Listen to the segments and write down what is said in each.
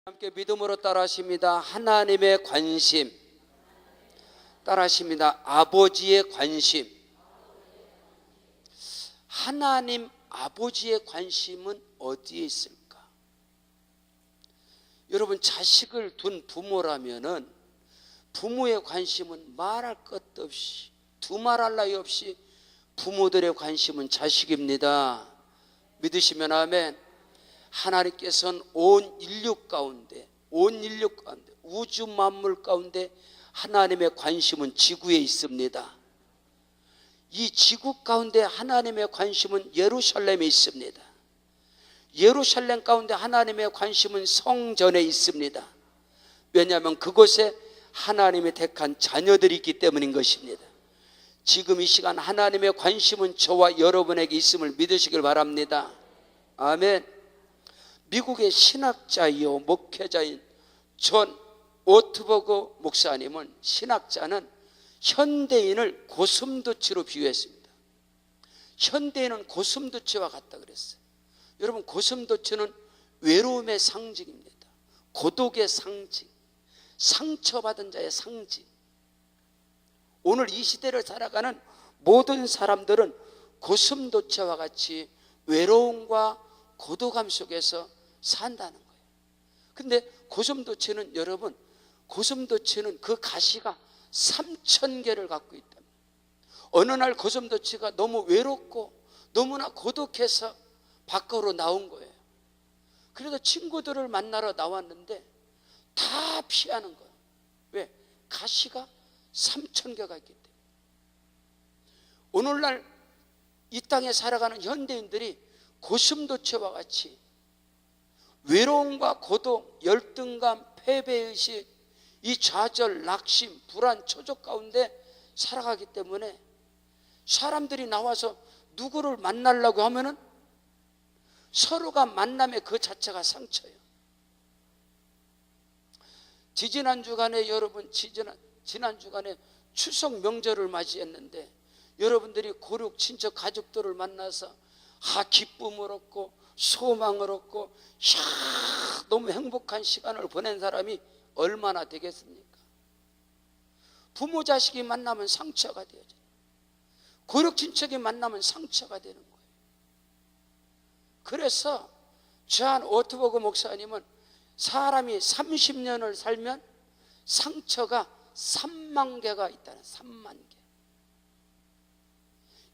함께 믿음으로 따라하십니다. 하나님의 관심. 따라하십니다. 아버지의 관심. 하나님 아버지의 관심은 어디에 있을까? 여러분, 자식을 둔 부모라면은 부모의 관심은 말할 것도 없이, 두말할 나위 없이 부모들의 관심은 자식입니다. 믿으시면 아멘. 하나님께서는 온 인류 가운데 우주 만물 가운데 하나님의 관심은 지구에 있습니다. 이 지구 가운데 하나님의 관심은 예루살렘에 있습니다. 예루살렘 가운데 하나님의 관심은 성전에 있습니다. 왜냐하면 그곳에 하나님의 택한 자녀들이 있기 때문인 것입니다. 지금 이 시간 하나님의 관심은 저와 여러분에게 있음을 믿으시길 바랍니다. 아멘. 미국의 신학자이요 목회자인 존 오트버그 목사님은, 신학자는 현대인을 고슴도치로 비유했습니다. 현대인은 고슴도치와 같다 그랬어요. 여러분, 고슴도치는 외로움의 상징입니다. 고독의 상징, 상처받은 자의 상징. 오늘 이 시대를 살아가는 모든 사람들은 고슴도치와 같이 외로움과 고독감 속에서 산다는 거예요. 근데 고슴도치는, 여러분, 고슴도치는 그 가시가 3,000개를 갖고 있다. 어느 날 고슴도치가 너무 외롭고 너무나 고독해서 밖으로 나온 거예요. 그래서 친구들을 만나러 나왔는데 다 피하는 거예요. 왜? 가시가 3,000개가 있기 때문에. 오늘날 이 땅에 살아가는 현대인들이 고슴도치와 같이 외로움과 고독, 열등감, 패배의식, 이 좌절, 낙심, 불안, 초조 가운데 살아가기 때문에 사람들이 나와서 누구를 만나려고 하면은 서로가 만남의 그 자체가 상처예요. 지난 주간에 추석 명절을 맞이했는데 여러분들이 고륙 친척 가족들을 만나서 기쁨을 얻고 소망을 얻고 너무 행복한 시간을 보낸 사람이 얼마나 되겠습니까? 부모 자식이 만나면 상처가 되어져요. 고륙 친척이 만나면 상처가 되는 거예요. 그래서 존 오트버그 목사님은 사람이 30년을 살면 상처가 3만 개가 있다는, 3만 개.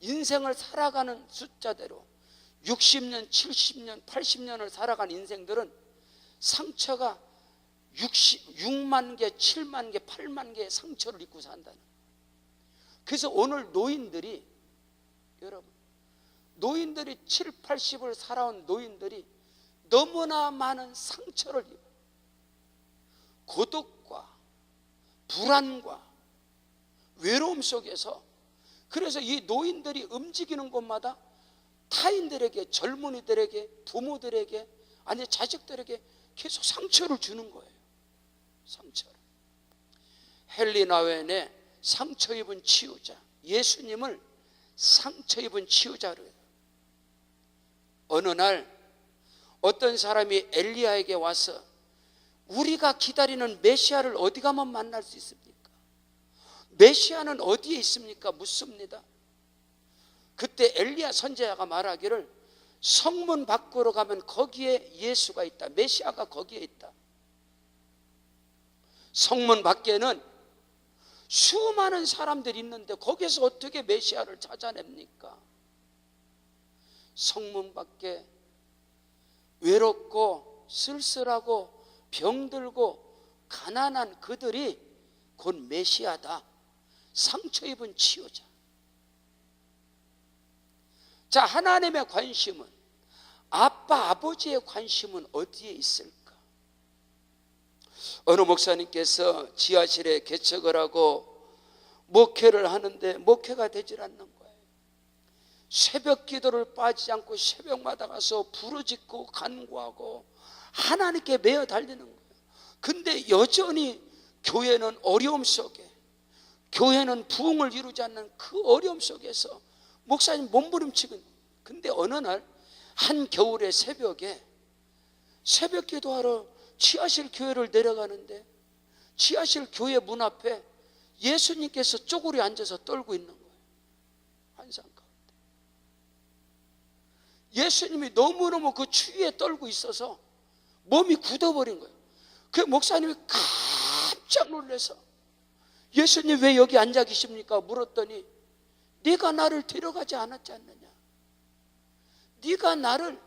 인생을 살아가는 숫자대로 60년, 70년, 80년을 살아간 인생들은 상처가 6만 개, 7만 개, 8만 개의 상처를 입고 산다는. 그래서 오늘 노인들이, 여러분, 노인들이 7, 80을 살아온 노인들이 너무나 많은 상처를 입어요. 고독과 불안과 외로움 속에서. 그래서 이 노인들이 움직이는 곳마다 타인들에게, 젊은이들에게, 부모들에게, 아니 자식들에게 계속 상처를 주는 거예요. 상처를. 헨리 나웬의 상처 입은 치유자, 예수님을 상처 입은 치유자로 해요. 어느 날 어떤 사람이 엘리야에게 와서 우리가 기다리는 메시아를 어디 가면 만날 수 있습니까? 메시아는 어디에 있습니까? 묻습니다. 그때 엘리야 선지자가 말하기를 성문 밖으로 가면 거기에 예수가 있다. 메시아가 거기에 있다. 성문 밖에는 수많은 사람들이 있는데 거기서 어떻게 메시아를 찾아냅니까? 성문 밖에 외롭고 쓸쓸하고 병들고 가난한 그들이 곧 메시아다. 상처 입은 치유자. 자, 하나님의 관심은, 아버지의 관심은 어디에 있을까? 어느 목사님께서 지하실에 개척을 하고 목회를 하는데 목회가 되질 않는 거예요. 새벽 기도를 빠지지 않고 새벽마다 가서 부르짖고 간구하고 하나님께 매어 달리는 거예요. 근데 여전히 교회는 어려움 속에, 교회는 부흥을 이루지 않는 그 어려움 속에서 목사님 몸부림치고. 근데 어느 날 한겨울의 새벽에 새벽 기도하러 지하실 교회를 내려가는데 지하실 교회 문 앞에 예수님께서 쪼그려 앉아서 떨고 있는 거예요. 환상 가운데. 예수님이 너무너무 그 추위에 떨고 있어서 몸이 굳어버린 거예요. 그 목사님이 깜짝 놀라서 예수님 왜 여기 앉아 계십니까? 물었더니 네가 나를 데려가지 않았지 않느냐? 네가 나를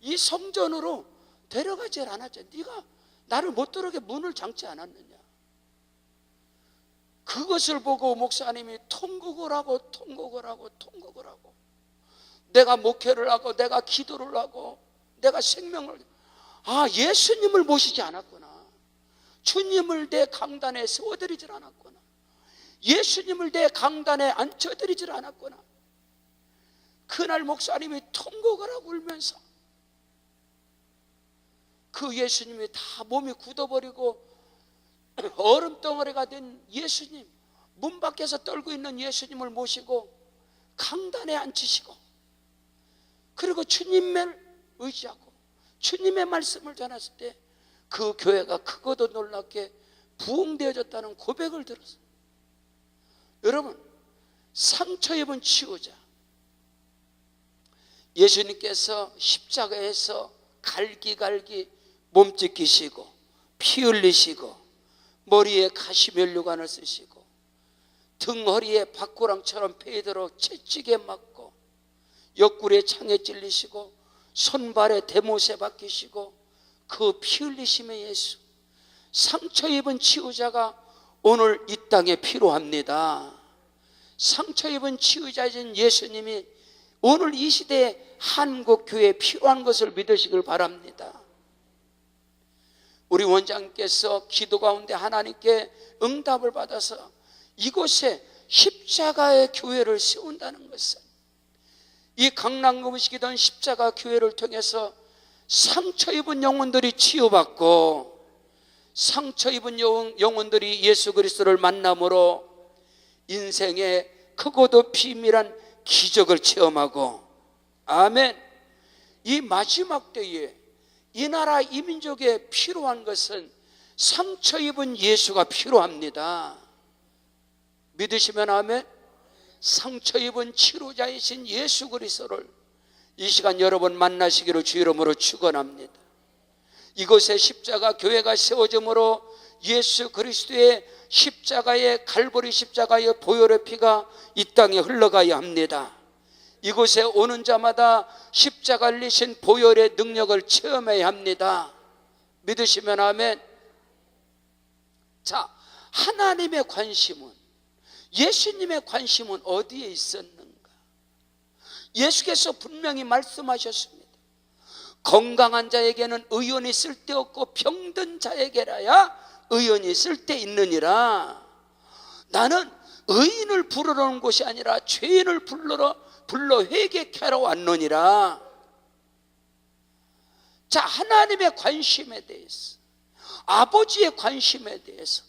이 성전으로 데려가지 않았지. 네가 나를 못 들어오게 문을 잠지 않았느냐? 그것을 보고 목사님이 통곡을 하고 내가 목회를 하고 내가 기도를 하고 내가 생명을 예수님을 모시지 않았구나. 주님을 내 강단에 세워드리질 않았구나. 예수님을 내 강단에 앉혀드리질 않았구나. 그날 목사님이 통곡을 하고 울면서 그 예수님이 다 몸이 굳어버리고 얼음덩어리가 된 예수님, 문 밖에서 떨고 있는 예수님을 모시고 강단에 앉히시고 그리고 주님을 의지하고 주님의 말씀을 전했을 때 그 교회가 크고도 놀랍게 부흥되어졌다는 고백을 들었어요. 여러분, 상처 입은 치유자, 예수님께서 십자가에서 갈기갈기 몸찢기시고 피 흘리시고 머리에 가시면류관을 쓰시고 등 허리에 박구랑처럼 페이드로 채찍에 맞고 옆구리에 창에 찔리시고 손발에 대못에 박히시고 그 피 흘리심의 예수, 상처 입은 치유자가 오늘 이 땅에 필요합니다. 상처 입은 치유자이신 예수님이 오늘 이 시대에 한국 교회에 필요한 것을 믿으시길 바랍니다. 우리 원장님께서 기도 가운데 하나님께 응답을 받아서 이곳에 십자가의 교회를 세운다는 것은 이 강남금식이던 십자가 교회를 통해서 상처 입은 영혼들이 치유받고 상처 입은 영혼들이 예수 그리스도를 만남으로 인생의 크고도 비밀한 기적을 체험하고, 아멘. 이 마지막 때에 이 나라 이 민족에 필요한 것은 상처 입은 예수가 필요합니다. 믿으시면 아멘. 상처 입은 치료자이신 예수 그리스도를 이 시간 여러분 만나시기를 주 이름으로 축원합니다. 이곳에 십자가 교회가 세워짐으로 예수 그리스도의 십자가의 갈보리 십자가의 보혈의 피가 이 땅에 흘러가야 합니다. 이곳에 오는 자마다 십자가 흘리신 보혈의 능력을 체험해야 합니다. 믿으시면 아멘. 자, 하나님의 관심은, 예수님의 관심은 어디에 있었는가? 예수께서 분명히 말씀하셨습니다. 건강한 자에게는 의원이 쓸데없고 병든 자에게라야 의원이 쓸데있느니라. 나는 의인을 부르러 온 곳이 아니라 죄인을 불러 회개케 하러 왔노니라. 자, 하나님의 관심에 대해서, 아버지의 관심에 대해서,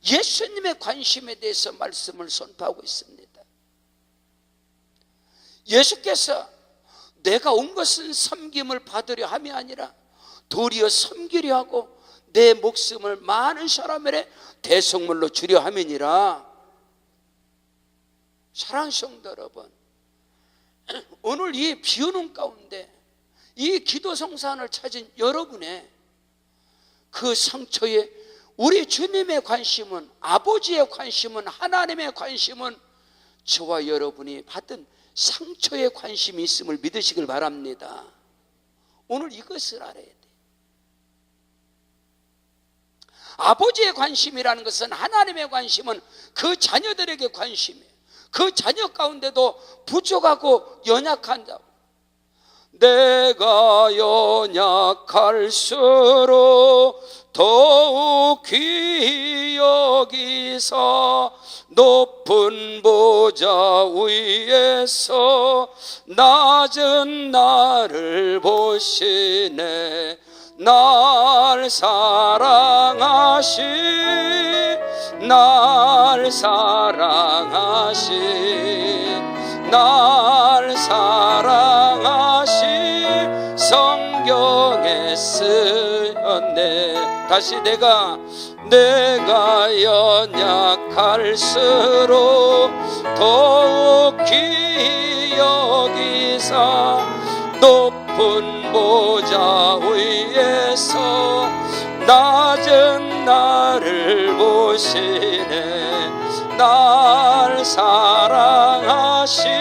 예수님의 관심에 대해서 말씀을 선포하고 있습니다. 예수께서 내가 온 것은 섬김을 받으려 함이 아니라 도리어 섬기려 하고 내 목숨을 많은 사람들의 대속물로 주려 함이니라. 사랑하는 성도 여러분, 오늘 이 비오는 가운데 이 기도 성산을 찾은 여러분의 그 상처에 우리 주님의 관심은, 아버지의 관심은, 하나님의 관심은 저와 여러분이 받은 상처에 관심이 있음을 믿으시길 바랍니다. 오늘 이것을 알아야 돼. 아버지의 관심이라는 것은, 하나님의 관심은 그 자녀들에게 관심이에요. 그 자녀 가운데도 부족하고 연약한 자, 내가 연약할수록 더욱 귀히 여기사 높은 보좌 위에서 낮은 나를 보시네. 날 사랑하신, 날 사랑하신, 날 사랑하신 성경에 쓰였네. 다시 내가 연약할수록 더욱 귀히 여기사 높은 보좌 위에서 낮은 나를 보시네. 날 사랑하신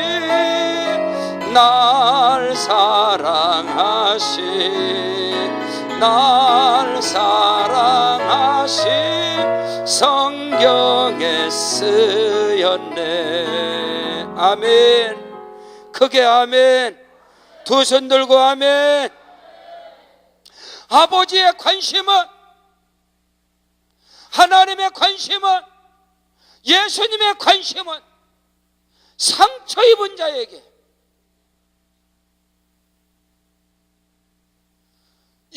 날 사랑하신 날 사랑하신 성경에 쓰였네. 아멘. 크게 아멘. 두 손 들고 아멘. 아버지의 관심은, 하나님의 관심은, 예수님의 관심은 상처 입은 자에게,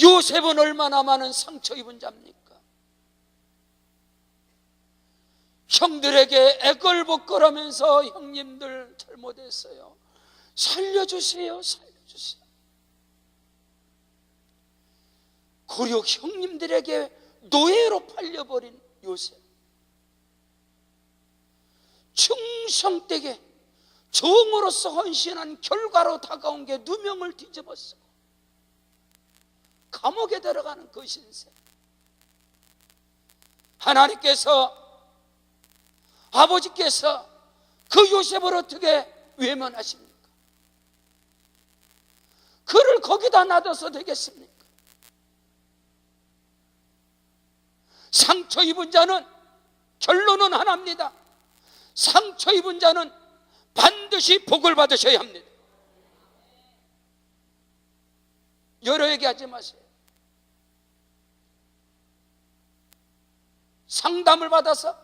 요셉은 얼마나 많은 상처 입은 자입니까? 형들에게 애걸복걸하면서 형님들 잘못했어요, 살려주세요, 살려주세요. 고려 형님들에게 노예로 팔려버린 요셉, 충성되게 종으로서 헌신한 결과로 다가온 게 누명을 뒤집었어. 감옥에 들어가는 그 신세. 하나님께서, 아버지께서 그 요셉을 어떻게 외면하십니까? 그를 거기다 놔둬서 되겠습니까? 상처 입은 자는, 결론은 하나입니다. 상처 입은 자는 반드시 복을 받으셔야 합니다. 여러 얘기하지 마세요. 상담을 받아서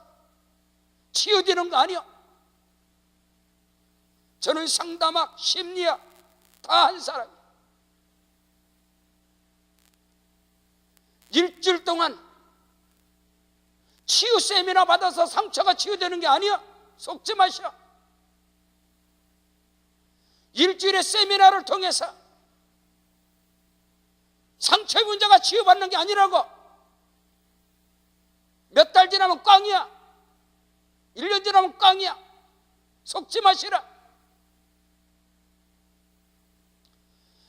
치유되는 거 아니요. 저는 상담학, 심리학 다 한 사람이에요. 일주일 동안 치유 세미나 받아서 상처가 치유되는 게 아니야. 속지 마시오. 일주일의 세미나를 통해서 상처 입은 자가 치유받는 게 아니라고. 몇 달 지나면 꽝이야. 1년 지나면 꽝이야. 속지 마시라.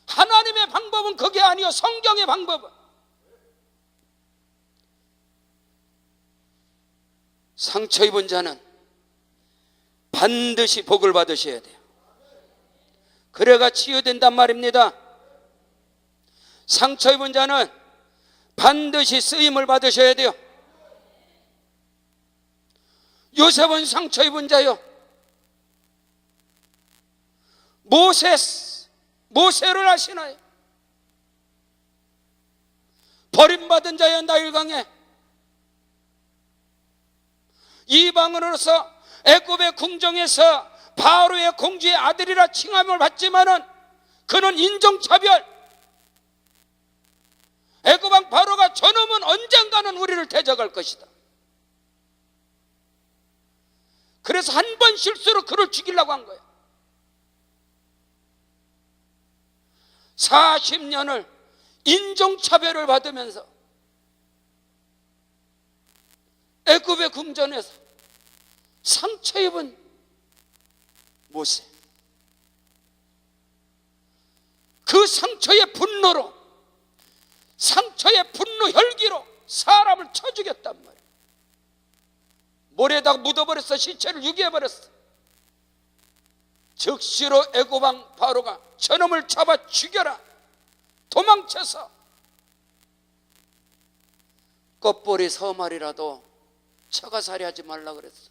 하나님의 방법은 그게 아니요, 성경의 방법은. 상처 입은 자는 반드시 복을 받으셔야 돼요. 그래가 치유된단 말입니다. 상처 입은 자는 반드시 쓰임을 받으셔야 돼요. 요셉은 상처 입은 자요. 모세를 아시나요? 버림받은 자여 나일강에 이방인으로서 애굽의 궁정에서 바로의 공주의 아들이라 칭함을 받지만은 그는 인종차별. 애굽 왕 바로가 저놈은 언젠가는 우리를 대적할 것이다. 그래서 한 번 실수로 그를 죽이려고 한 거야. 40년을 인종차별을 받으면서 애굽의 궁전에서 상처 입은 모세, 그 상처의 분노로, 상처의 분노 혈기로 사람을 쳐 죽였단 말이야. 모래에다가 묻어버렸어. 시체를 유기해버렸어. 즉시로 애굽 왕 바로가 저놈을 잡아 죽여라. 도망쳐서 껍보리 서말이라도 처가살이하지 말라 그랬어.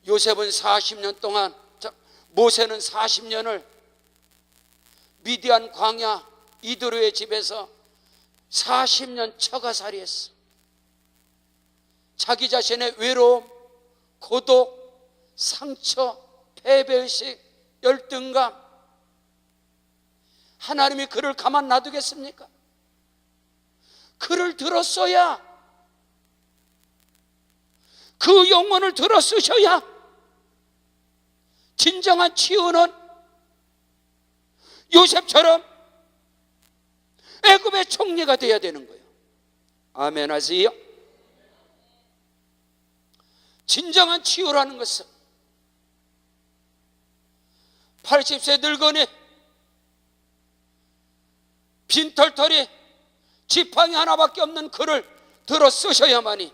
요셉은 40년 동안, 모세는 40년을 미디안 광야 이드로의 집에서 40년 처가살이했어. 자기 자신의 외로움, 고독, 상처, 패배의식, 열등감, 하나님이 그를 가만 놔두겠습니까? 그를 들었어야, 그 영혼을 들어 쓰셔야 진정한 치유는 요셉처럼 애굽의 총리가 되어야 되는 거예요. 아멘 하세요. 진정한 치유라는 것은 80세 늙은이 빈털털이 지팡이 하나밖에 없는 글을 들어 쓰셔야만이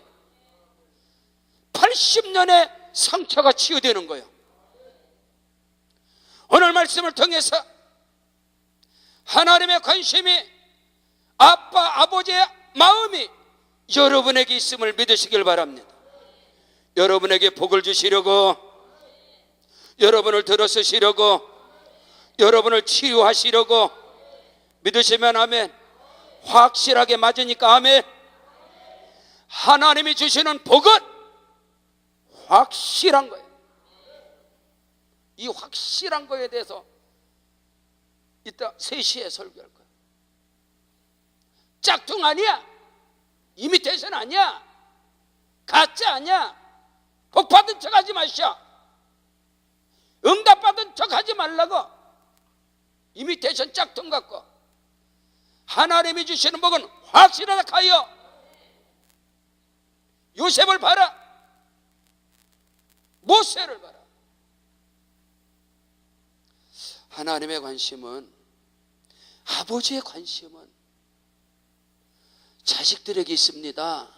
80년의 상처가 치유되는 거예요. 오늘 말씀을 통해서 하나님의 관심이 아빠, 아버지의 마음이 여러분에게 있음을 믿으시길 바랍니다. 여러분에게 복을 주시려고, 여러분을 들어 쓰시려고, 여러분을 치유하시려고 믿으시면 아멘. 확실하게 맞으니까 아멘. 하나님이 주시는 복은 확실한 거예요. 이 확실한 거에 대해서 이따 3시에 설교할 거예요. 짝퉁 아니야, 이미테이션 아니야, 가짜 아니야. 복 받은 척 하지 마시오. 응답 받은 척 하지 말라고. 이미테이션 짝퉁 갖고. 하나님이 주시는 복은 확실하다 하여. 요셉을 봐라, 모세를 봐라. 하나님의 관심은, 아버지의 관심은 자식들에게 있습니다.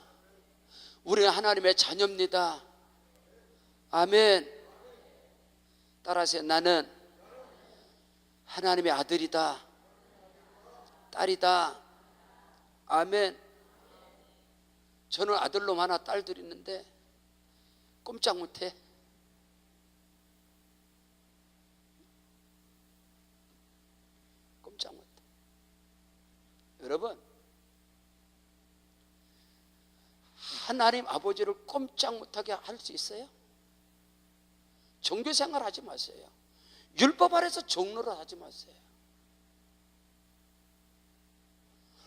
우리는 하나님의 자녀입니다. 아멘. 따라하세요. 나는 하나님의 아들이다, 딸이다. 아멘. 저는 아들놈 하나, 딸들 있는데 꼼짝 못해. 꼼짝 못해. 여러분, 하나님 아버지를 꼼짝 못하게 할 수 있어요? 종교생활 하지 마세요. 율법 아래서 종로를 하지 마세요.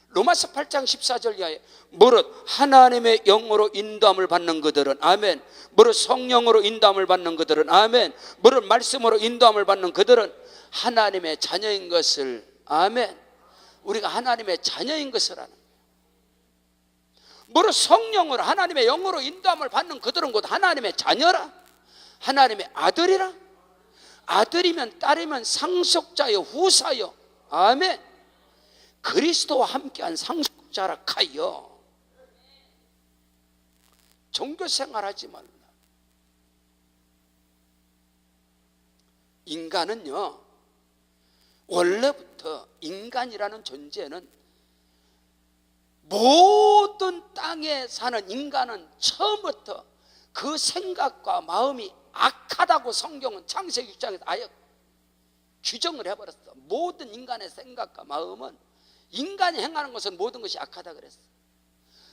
로마서 8장 14절 이하에 무릇 하나님의 영으로 인도함을 받는 그들은 아멘, 무릇 성령으로 인도함을 받는 그들은 아멘, 무릇 말씀으로 인도함을 받는 그들은 하나님의 자녀인 것을 아멘. 우리가 하나님의 자녀인 것을 아는 거예요. 무릇 성령으로 하나님의 영으로 인도함을 받는 그들은 곧 하나님의 자녀라, 하나님의 아들이라. 아들이면 딸이면 상속자여 후사여. 아멘. 그리스도와 함께한 상속자라 카여. 종교생활하지 말라. 인간은요, 원래부터 인간이라는 존재는, 모든 땅에 사는 인간은 처음부터 그 생각과 마음이 악하다고 성경은 창세기 6장에서 아예 규정을 해버렸어. 모든 인간의 생각과 마음은, 인간이 행하는 것은 모든 것이 악하다 그랬어.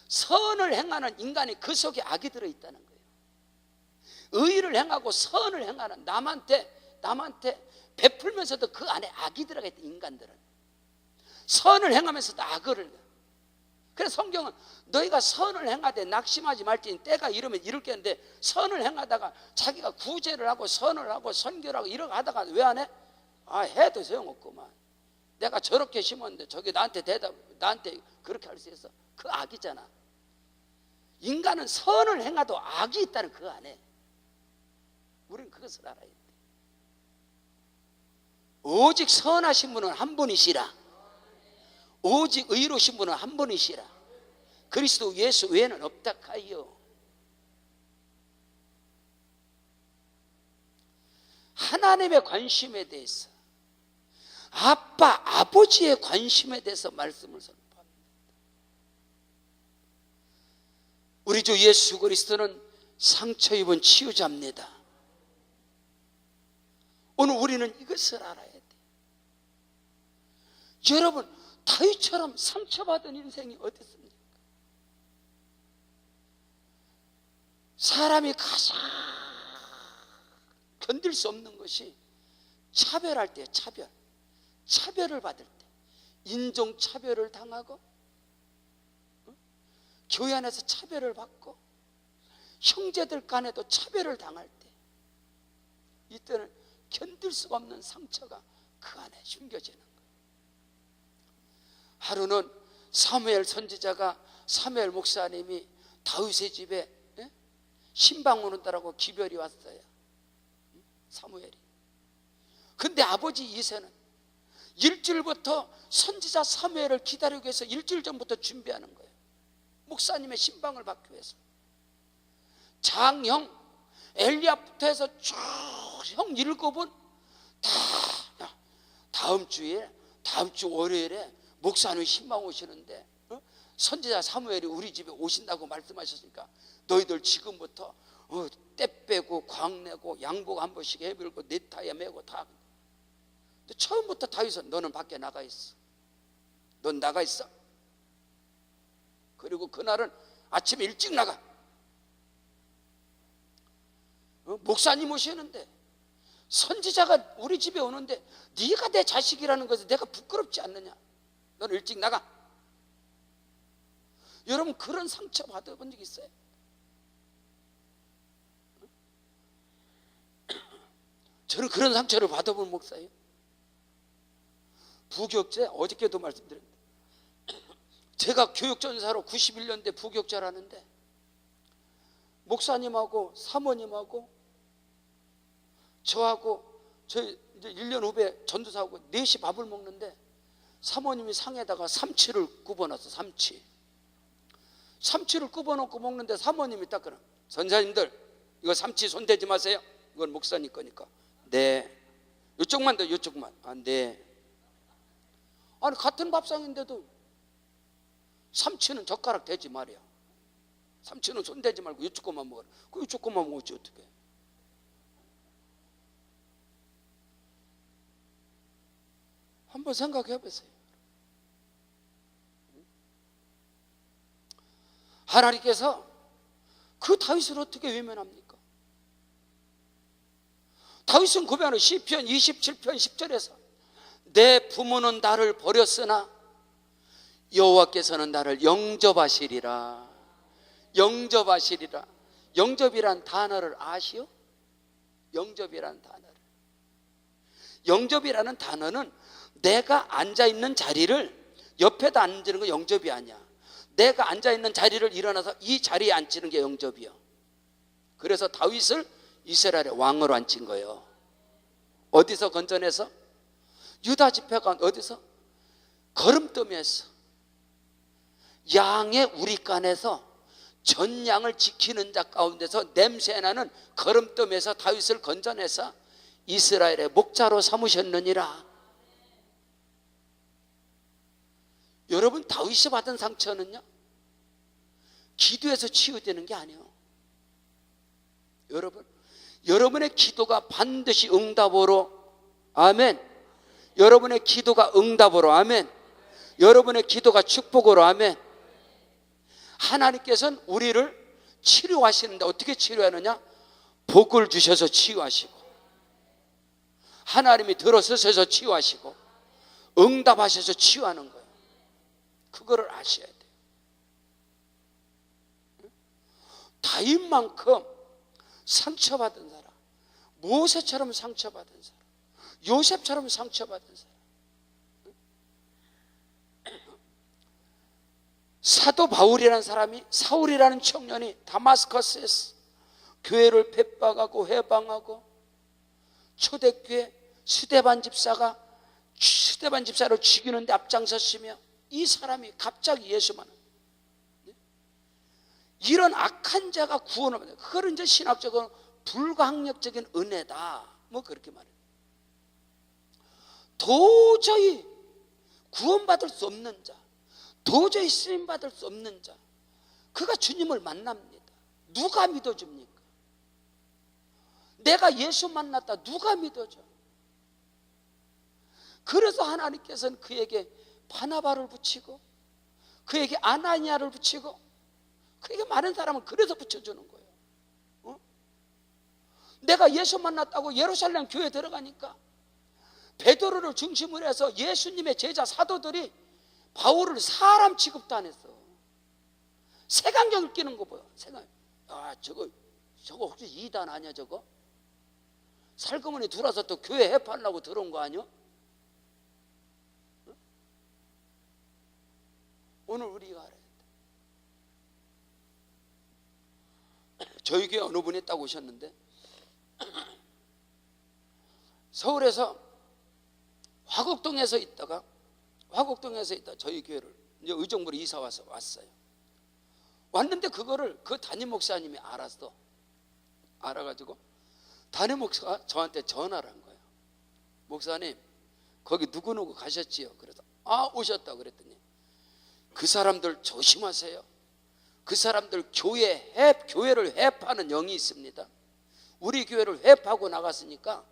선을 행하는 인간이 그 속에 악이 들어있다는 거예요. 의를 행하고 선을 행하는, 남한테 베풀면서도 그 안에 악이 들어가 있다. 인간들은 선을 행하면서도 악을. 그래서 성경은 너희가 선을 행하되 낙심하지 말지니 때가 이르면 이룰겠는데, 선을 행하다가 자기가 구제를 하고 선을 하고 선교를 하고 이러고 하다가 왜 안 해? 해도 소용없구만. 내가 저렇게 심었는데 저게 나한테 그렇게 할 수 있어? 그 악이잖아. 인간은 선을 행하도 악이 있다는 그 안에. 우리는 그것을 알아야 돼. 오직 선하신 분은 한 분이시라. 오직 의로우신 분은 한 분이시라. 그리스도 예수 외에는 없다 하여. 하나님의 관심에 대해서, 아빠, 아버지의 관심에 대해서 말씀을 선포합니다. 우리 주 예수 그리스도는 상처 입은 치유자입니다. 오늘 우리는 이것을 알아야 돼. 여러분, 다윗처럼 상처받은 인생이 어디 있습니까? 사람이 가장 견딜 수 없는 것이 차별할 때, 차별을 받을 때, 인종차별을 당하고, 교회 안에서 차별을 받고, 형제들 간에도 차별을 당할 때, 이때는 견딜 수가 없는 상처가 그 안에 숨겨지는 거예요. 하루는 사무엘 선지자가, 사무엘 목사님이 다윗의 집에 신방 오는다라고 기별이 왔어요. 사무엘이. 근데 아버지 이새는 일주일부터 선지자 사무엘을 기다리기 위해서 일주일 전부터 준비하는 거예요. 목사님의 신방을 받기 위해서. 장형 엘리압부터 해서 쭉 형 7은 다 다음 주 월요일에 목사님 신방 오시는데 선지자 사무엘이 우리 집에 오신다고 말씀하셨으니까 너희들 지금부터 떼 빼고 광 내고 양복 한 번씩 해밀고 네타에 메고 다. 근데 처음부터 다윗은 너는 밖에 나가 있어. 넌 나가 있어. 그리고 그날은 아침에 일찍 나가. 목사님 오시는데, 선지자가 우리 집에 오는데 네가 내 자식이라는 것을 내가 부끄럽지 않느냐? 넌 일찍 나가. 여러분 그런 상처 받아본 적 있어요? 저는 그런 상처를 받아본 목사예요. 부교육자, 어저께도 말씀드렸는데 제가 교육전사로 91년대 부교육자라는데 목사님하고 사모님하고 저하고 저희 이제 1년 후배 전도사하고 4시 밥을 먹는데 사모님이 상에다가 삼치를 굽어놨어. 삼치를 굽어놓고 먹는데 사모님이 딱 그래. 선사님들 이거 삼치 손대지 마세요. 이건 목사님 거니까. 네. 이쪽만 더, 이쪽만. 아, 네. 아니 같은 밥상인데도 삼치는 젓가락 대지 말이야. 삼치는 손대지 말고 이쪽 것만 먹어라. 그 이쪽 것만 먹었지 어떻게? 한번 생각해 보세요. 하나님께서 그 다윗을 어떻게 외면합니까? 다윗은 고백하는 시편 27편 10절에서 내 부모는 나를 버렸으나 여호와께서는 나를 영접하시리라. 영접하시리라. 영접이란 단어를 아시오? 영접이라는 단어를. 영접이라는 단어는 내가 앉아있는 자리를 옆에다 앉는 거 영접이 아니야. 내가 앉아있는 자리를 일어나서 이 자리에 앉히는 게 영접이야. 그래서 다윗을 이스라엘의 왕으로 앉힌 거예요. 어디서 건져내서? 유다 지파가 어디서? 거름더미에서, 양의 우리간에서 전양을 지키는 자 가운데서 냄새나는 거름더미에서 다윗을 건져내서 이스라엘의 목자로 삼으셨느니라. 여러분 다윗이 받은 상처는요 기도에서 치유되는 게 아니에요. 여러분의 기도가 반드시 응답으로, 아멘. 여러분의 기도가 응답으로, 아멘. 여러분의 기도가 축복으로, 아멘. 하나님께서는 우리를 치료하시는데 어떻게 치료하느냐? 복을 주셔서 치유하시고, 하나님이 들어서셔서 치유하시고, 응답하셔서 치유하는 거예요. 그거를 아셔야 돼요. 다윗만큼 상처받은 사람, 모세처럼 상처받은 사람, 요셉처럼 상처받은 사람, 사도 바울이라는 사람이, 사울이라는 청년이 다마스커스에서 교회를 핍박하고 회방하고 초대교회 스데반 집사를 죽이는데 앞장섰으며 이 사람이 갑자기 예수만, 이런 악한 자가 구원을 받는, 그걸 이제 신학적으로 불가항력적인 은혜다, 뭐 그렇게 말해요. 도저히 구원받을 수 없는 자, 도저히 쓰임받을 수 없는 자, 그가 주님을 만납니다. 누가 믿어줍니까? 내가 예수 만났다 누가 믿어줘? 그래서 하나님께서는 그에게 바나바를 붙이고, 그에게 아나니아를 붙이고, 그에게 많은 사람을 그래서 붙여주는 거예요. 내가 예수 만났다고 예루살렘 교회에 들어가니까 베드로를 중심으로 해서 예수님의 제자 사도들이 바울을 사람 취급도 안 했어. 색안경을 끼는 거 보여. 아, 저거 혹시 이단 아니야 저거? 살그머니 들어와서 또 교회 해파하려고 들어온 거 아니야? 오늘 우리가 알아야 돼. 저희 교회 어느 분이 딱 오셨는데 서울에서 화곡동에서 있다 저희 교회를 이제 의정부로 이사 와서 왔어요. 왔는데 그거를 그 담임 목사님이 알아가지고 담임 목사가 저한테 전화를 한 거예요. 목사님, 거기 누구누구 가셨지요? 그래서 오셨다 그랬더니 그 사람들 조심하세요. 그 사람들 교회를 회파하는 영이 있습니다. 우리 교회를 회파하고 나갔으니까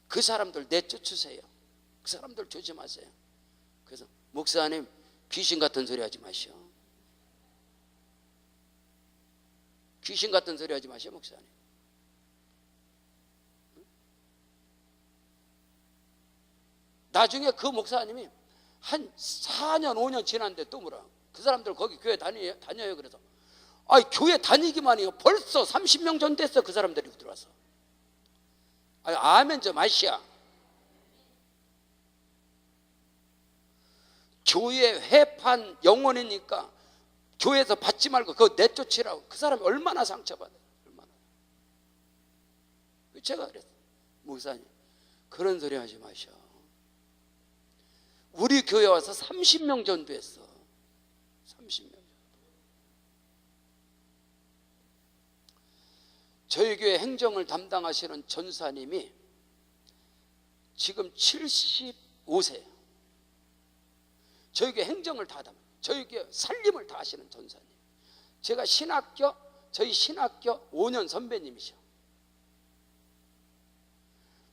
그 사람들 내쫓으세요. 그 사람들 조심하세요. 그래서 목사님, 귀신 같은 소리 하지 마시오. 귀신 같은 소리 하지 마시오, 목사님. 나중에 그 목사님이 한 4년 5년 지났는데 또 뭐라, 그 사람들 거기 교회 다녀요. 그래서 교회 다니기만 해요. 벌써 30명 전 됐어. 그 사람들이 들어와서. 아멘 좀 하시야. 교회 회판 영혼이니까 교회에서 받지 말고 그거 내쫓으라고. 그 사람이 얼마나 상처받아요. 얼마나. 제가 그랬어요. 목사님, 그런 소리 하지 마셔. 우리 교회 와서 30명 전도했어. 30명. 저희 교회 행정을 담당하시는 전사님이 지금 75세예요. 저희 교회 행정을 다 담당해요. 저희 교회 살림을 다 하시는 전사님. 제가 저희 신학교 5년 선배님이셔.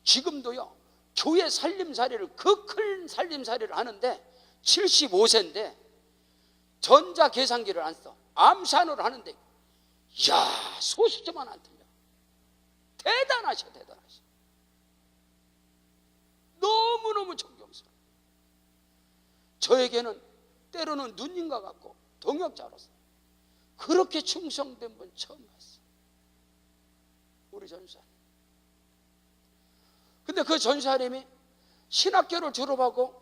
지금도요, 교회 살림살이를, 그 큰 살림살이를 하는데 75세인데 전자 계산기를 안 써. 암산으로 하는데 이야, 소수점만 안 틀려. 대단하셔. 너무너무 존경스러워. 저에게는 때로는 누님과 같고 동역자로서 그렇게 충성된 분 처음 봤어. 우리 전사님. 근데 그 전사님이 신학교를 졸업하고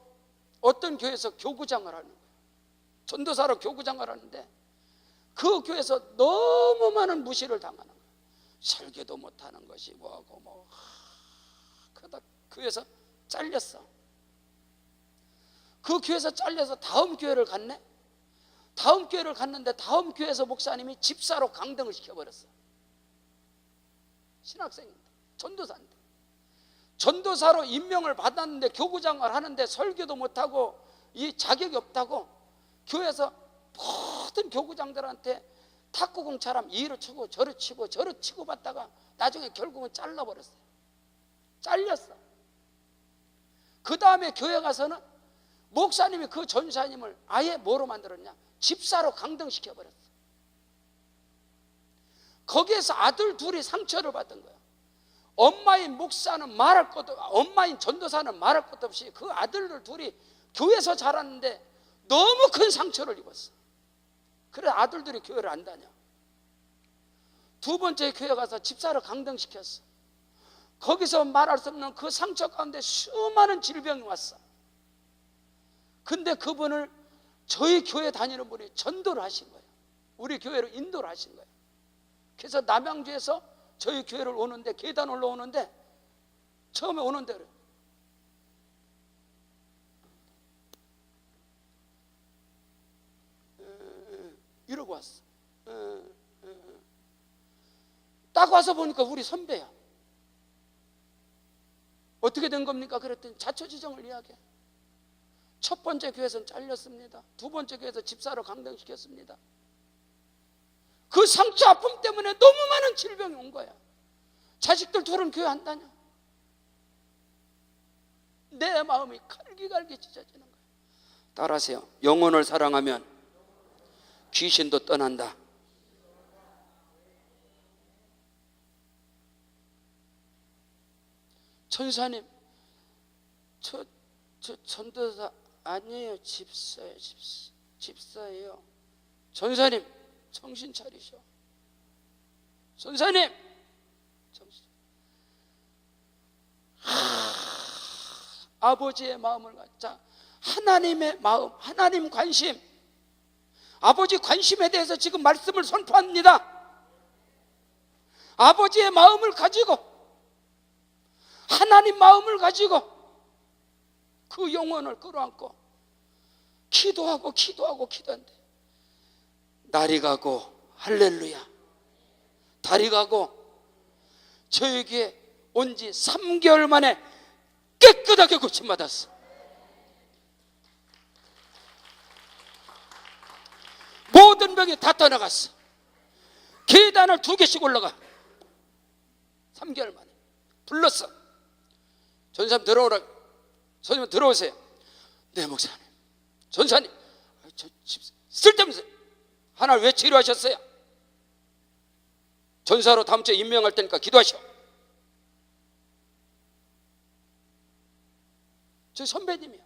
어떤 교회에서 교구장을 하는 거예요. 전도사로 교구장을 하는데 그 교회에서 너무 많은 무시를 당하는 거예요. 설교도 못하는 것이 뭐하고 그러다 그 교회에서 잘렸어. 그 교회에서 잘려서 다음 교회를 갔네. 다음 교회를 갔는데 다음 교회에서 목사님이 집사로 강등을 시켜버렸어. 신학생인데, 전도사인데. 전도사로 임명을 받았는데 교구장을 하는데 설교도 못하고 이 자격이 없다고 교회에서 모든 교구장들한테 탁구공처럼 이로 치고 저로 치고 받다가 나중에 결국은 잘라버렸어요. 잘렸어. 그 다음에 교회 가서는 목사님이 그 전사님을 아예 뭐로 만들었냐? 집사로 강등시켜버렸어. 거기에서 아들 둘이 상처를 받은 거야. 엄마인 목사는 말할 것도, 엄마인 전도사는 말할 것도 없이 그 아들들 둘이 교회에서 자랐는데 너무 큰 상처를 입었어. 그래서 아들들이 교회를 안 다녀. 두 번째 교회 가서 집사를 강등시켰어. 거기서 말할 수 없는 그 상처 가운데 수많은 질병이 왔어. 근데 그분을 저희 교회 다니는 분이 전도를 하신 거예요. 우리 교회로 인도를 하신 거예요. 그래서 남양주에서 저희 교회를 오는데, 계단 올라오는데 처음에 오는데 그래요. 이러고 왔어. 딱 와서 보니까 우리 선배야. 어떻게 된 겁니까? 그랬더니 자초지정을 이야기해. 첫 번째 교회에서는 잘렸습니다. 두 번째 교회에서 집사로 강등시켰습니다. 그 상처 아픔 때문에 너무 많은 질병이 온 거야. 자식들 둘은 교회 안 다녀. 내 마음이 갈기갈기 찢어지는 거야. 따라하세요. 영혼을 사랑하면 귀신도 떠난다. 전사님, 저 전도사 아니에요. 집사예요. 전사님, 정신 차리셔. 전사님, 정신. 아버지의 마음을 갖자. 하나님의 마음, 하나님 관심. 아버지 관심에 대해서 지금 말씀을 선포합니다. 아버지의 마음을 가지고, 하나님 마음을 가지고 그 영혼을 끌어안고 기도하고 기도하는데 날이 가고, 할렐루야, 달이 가고 저에게 온 지 3개월 만에 깨끗하게 고침받았어. 모든 병이 다 떠나갔어. 계단을 2개씩 올라가. 3개월 만에 불렀어. 전사님 들어오라. 선생님 들어오세요. 네 목사님. 전사님, 저 쓸데없는 하나님 왜 치료하셨어요? 전사로 다음 주에 임명할 테니까 기도하시오. 저 선배님이야.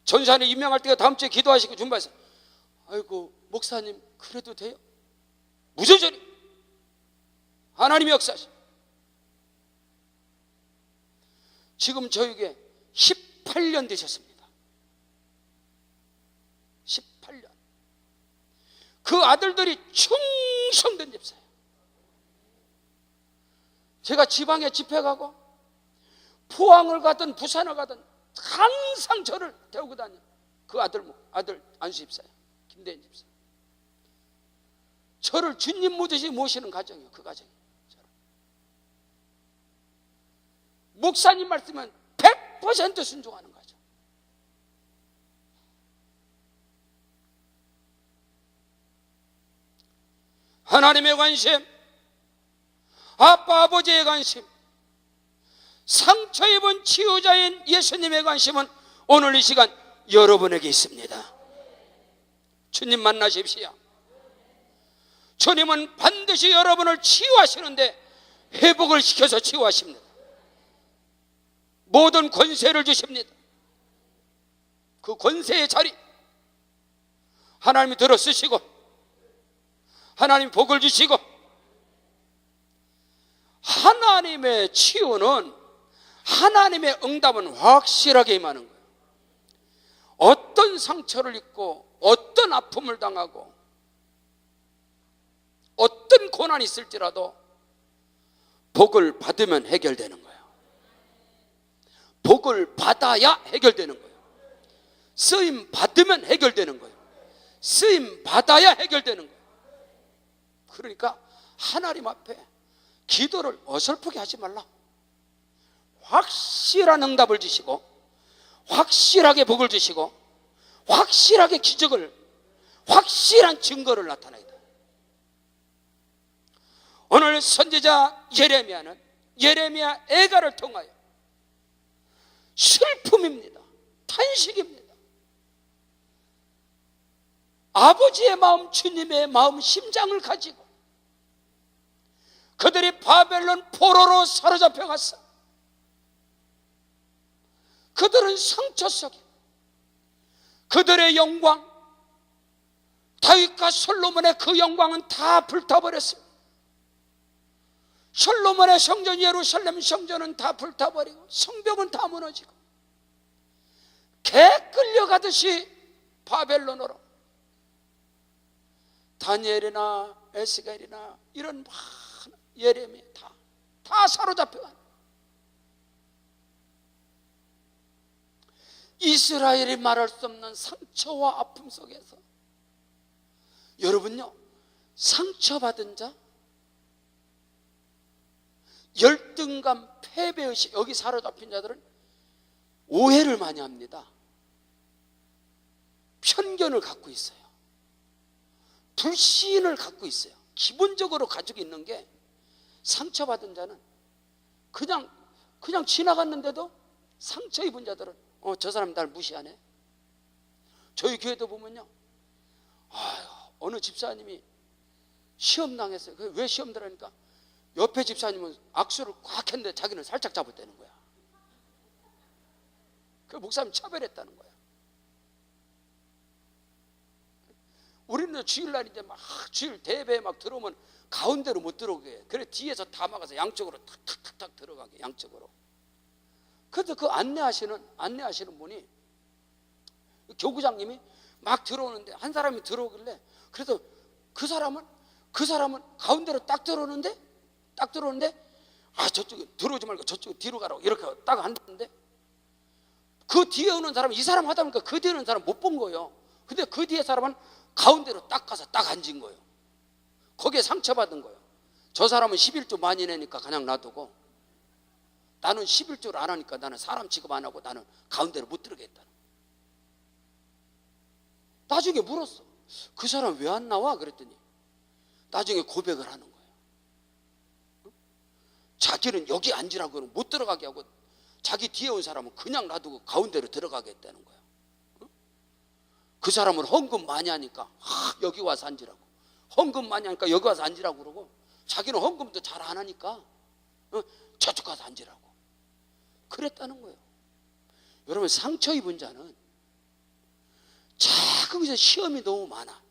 전사님 임명할 때가 다음 주에 기도하시고 준비하세요. 아이고 목사님 그래도 돼요? 무슨 소리? 하나님이 역사하시. 지금 저에게 18년 되셨습니다. 18년. 그 아들들이 충성된 집사예요. 제가 지방에 집회 가고 포항을 가든 부산을 가든 항상 저를 태우고 다녀. 그 아들 안수 집사예요. 김대인 집사. 저를 주님 모듯이 모시는 가정이에요. 그 가정이. 목사님 말씀은 100% 순종하는 거죠. 하나님의 관심, 아빠 아버지의 관심, 상처 입은 치유자인 예수님의 관심은 오늘 이 시간 여러분에게 있습니다. 주님 만나십시오. 주님은 반드시 여러분을 치유하시는데 회복을 시켜서 치유하십니다. 모든 권세를 주십니다. 그 권세의 자리 하나님이 들어 쓰시고 하나님 복을 주시고, 하나님의 치유는, 하나님의 응답은 확실하게 임하는 거예요. 어떤 상처를 입고 어떤 아픔을 당하고 어떤 고난이 있을지라도 복을 받으면 해결되는 거예요. 복을 받아야 해결되는 거예요. 쓰임 받으면 해결되는 거예요. 쓰임 받아야 해결되는 거예요. 그러니까 하나님 앞에 기도를 어설프게 하지 말라. 확실한 응답을 주시고 확실하게 복을 주시고 확실하게 기적을, 확실한 증거를 나타내야 돼. 오늘 선지자 예레미야는 예레미야 애가를 통하여 슬픔입니다. 탄식입니다. 아버지의 마음, 주님의 마음, 심장을 가지고 그들이 바벨론 포로로 사로잡혀 갔어. 그들은 상처 속에 그들의 영광, 다윗과 솔로몬의 그 영광은 다 불타버렸습니다. 솔로몬의 성전, 예루살렘 성전은 다 불타버리고 성벽은 다 무너지고 개 끌려가듯이 바벨론으로 다니엘이나 에스겔이나 이런 많은 예레미야 다 사로잡혀간 이스라엘이 말할 수 없는 상처와 아픔 속에서 여러분요, 상처받은 자, 열등감, 패배의식, 여기 사로잡힌 자들은 오해를 많이 합니다. 편견을 갖고 있어요. 불신을 갖고 있어요. 기본적으로 가지고 있는 게, 상처받은 자는 그냥 지나갔는데도 상처 입은 자들은 저 사람 날 무시하네. 저희 교회도 보면요, 어느 집사님이 시험 당했어요. 왜 시험 들으니까 옆에 집사님은 악수를 꽉 했는데 자기는 살짝 잡았다는 거야. 그 목사님 차별했다는 거야. 우리는 주일날인데 막 주일 대회에 막 들어오면 가운데로 못 들어오게 해. 그래 뒤에서 다 막아서 양쪽으로 탁탁탁탁 들어가게, 양쪽으로. 그래도 그 안내하시는 분이, 교구장님이 막 들어오는데 한 사람이 들어오길래, 그래서 그 사람은 가운데로 딱 들어오는데 아, 저쪽에 들어오지 말고 저쪽 뒤로 가라고 이렇게 딱 앉았는데, 그 뒤에 오는 사람은 이 사람 하다 보니까 그 뒤에 오는 사람 못 본 거예요. 근데 그 뒤에 사람은 가운데로 딱 가서 딱 앉은 거예요. 거기에 상처받은 거예요. 저 사람은 11조 많이 내니까 그냥 놔두고, 나는 11조를 안 하니까 나는 사람 취급 안 하고 나는 가운데로 못 들어가겠다. 나중에 물었어. 그 사람 왜 안 나와? 그랬더니 나중에 고백을 하는 거예요. 자기는 여기 앉으라고는 못 들어가게 하고, 자기 뒤에 온 사람은 그냥 놔두고 가운데로 들어가겠다는 거예요. 그 사람은 헌금 많이 하니까 여기 와서 앉으라고, 헌금 많이 하니까 여기 와서 앉으라고 그러고, 자기는 헌금도 잘 안 하니까 저쪽 가서 앉으라고 그랬다는 거예요. 여러분, 상처 입은 자는 거기서 시험이 너무 많아.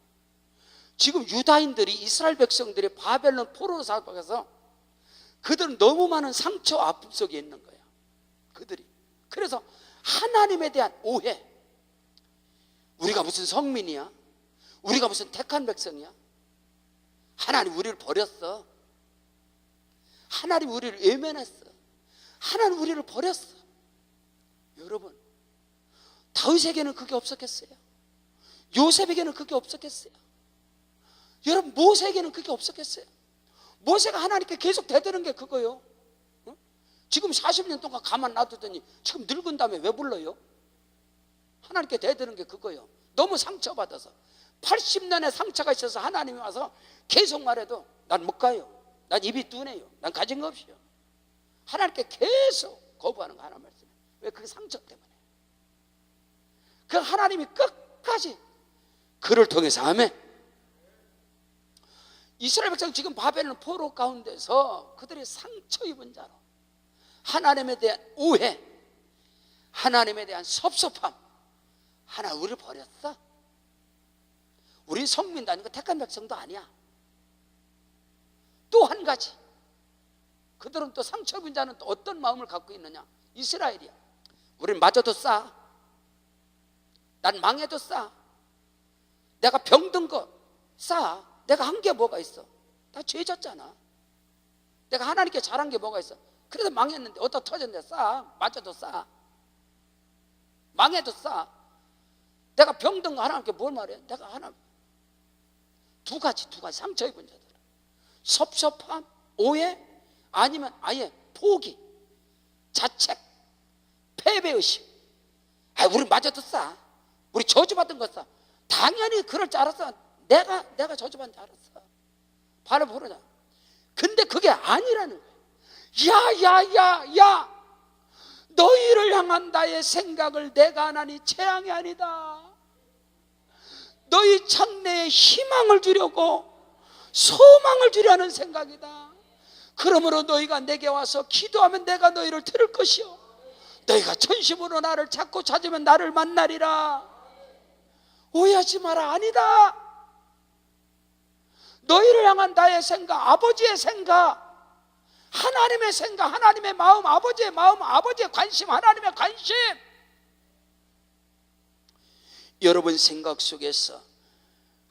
지금 유다인들이, 이스라엘 백성들이 바벨론 포로로 잡혀가서 그들은 너무 많은 상처 아픔 속에 있는 거야. 그들이. 그래서 하나님에 대한 오해, 우리가 무슨 성민이야? 우리가 무슨 택한 백성이야? 하나님 우리를 버렸어. 하나님 우리를 외면했어. 하나님 우리를 버렸어. 여러분, 다윗에게는 그게 없었겠어요? 요셉에게는 그게 없었겠어요? 여러분, 모세에게는 그게 없었겠어요? 모세가 하나님께 계속 대드는 게 그거예요. 지금 40년 동안 가만 놔두더니 지금 늙은 다음에 왜 불러요? 하나님께 대드는 게 그거예요. 너무 상처받아서 80년의 상처가 있어서 하나님이 와서 계속 말해도 난 못 가요. 난 입이 둔해요. 난 가진 거 없어요. 하나님께 계속 거부하는 거. 하나님 말씀에. 왜? 그 상처 때문에. 그 하나님이 끝까지 그를 통해서, 아멘. 이스라엘 백성 지금 바벨론 포로 가운데서 그들이 상처 입은 자로, 하나님에 대한 오해, 하나님에 대한 섭섭함, 하나님 우리를 버렸어. 우린 성민도 아니고 택한 백성도 아니야. 또 한 가지, 그들은 또 상처 입은 자는 또 어떤 마음을 갖고 있느냐? 이스라엘이야. 우린 맞아도 싸. 난 망해도 싸. 내가 병든 거 싸. 내가 한 게 뭐가 있어? 다 죄 졌잖아. 내가 하나님께 잘한 게 뭐가 있어? 그래서 망했는데 어디다 터졌는데 싸. 맞아도 싸. 망해도 싸. 내가 병든 거 하나님께 뭘 말해? 내가 하나님. 두 가지 상처 입은 자들. 섭섭함, 오해, 아니면 아예 포기, 자책, 패배의식. 우리 맞아도 싸. 우리 저주받은 거 싸. 당연히 그럴 줄 알았어. 내가 저주받은 줄 알았어. 발을 부르자. 근데 그게 아니라는 거예요. 야, 너희를 향한 나의 생각을 내가 하나니 재앙이 아니다. 너희 장래에 희망을 주려고, 소망을 주려는 생각이다. 그러므로 너희가 내게 와서 기도하면 내가 너희를 들을 것이요, 너희가 전심으로 나를 찾고 찾으면 나를 만나리라. 오해하지 마라. 아니다. 너희를 향한 나의 생각, 아버지의 생각, 하나님의 생각, 하나님의 마음, 아버지의 마음, 아버지의 관심, 하나님의 관심. 여러분 생각 속에서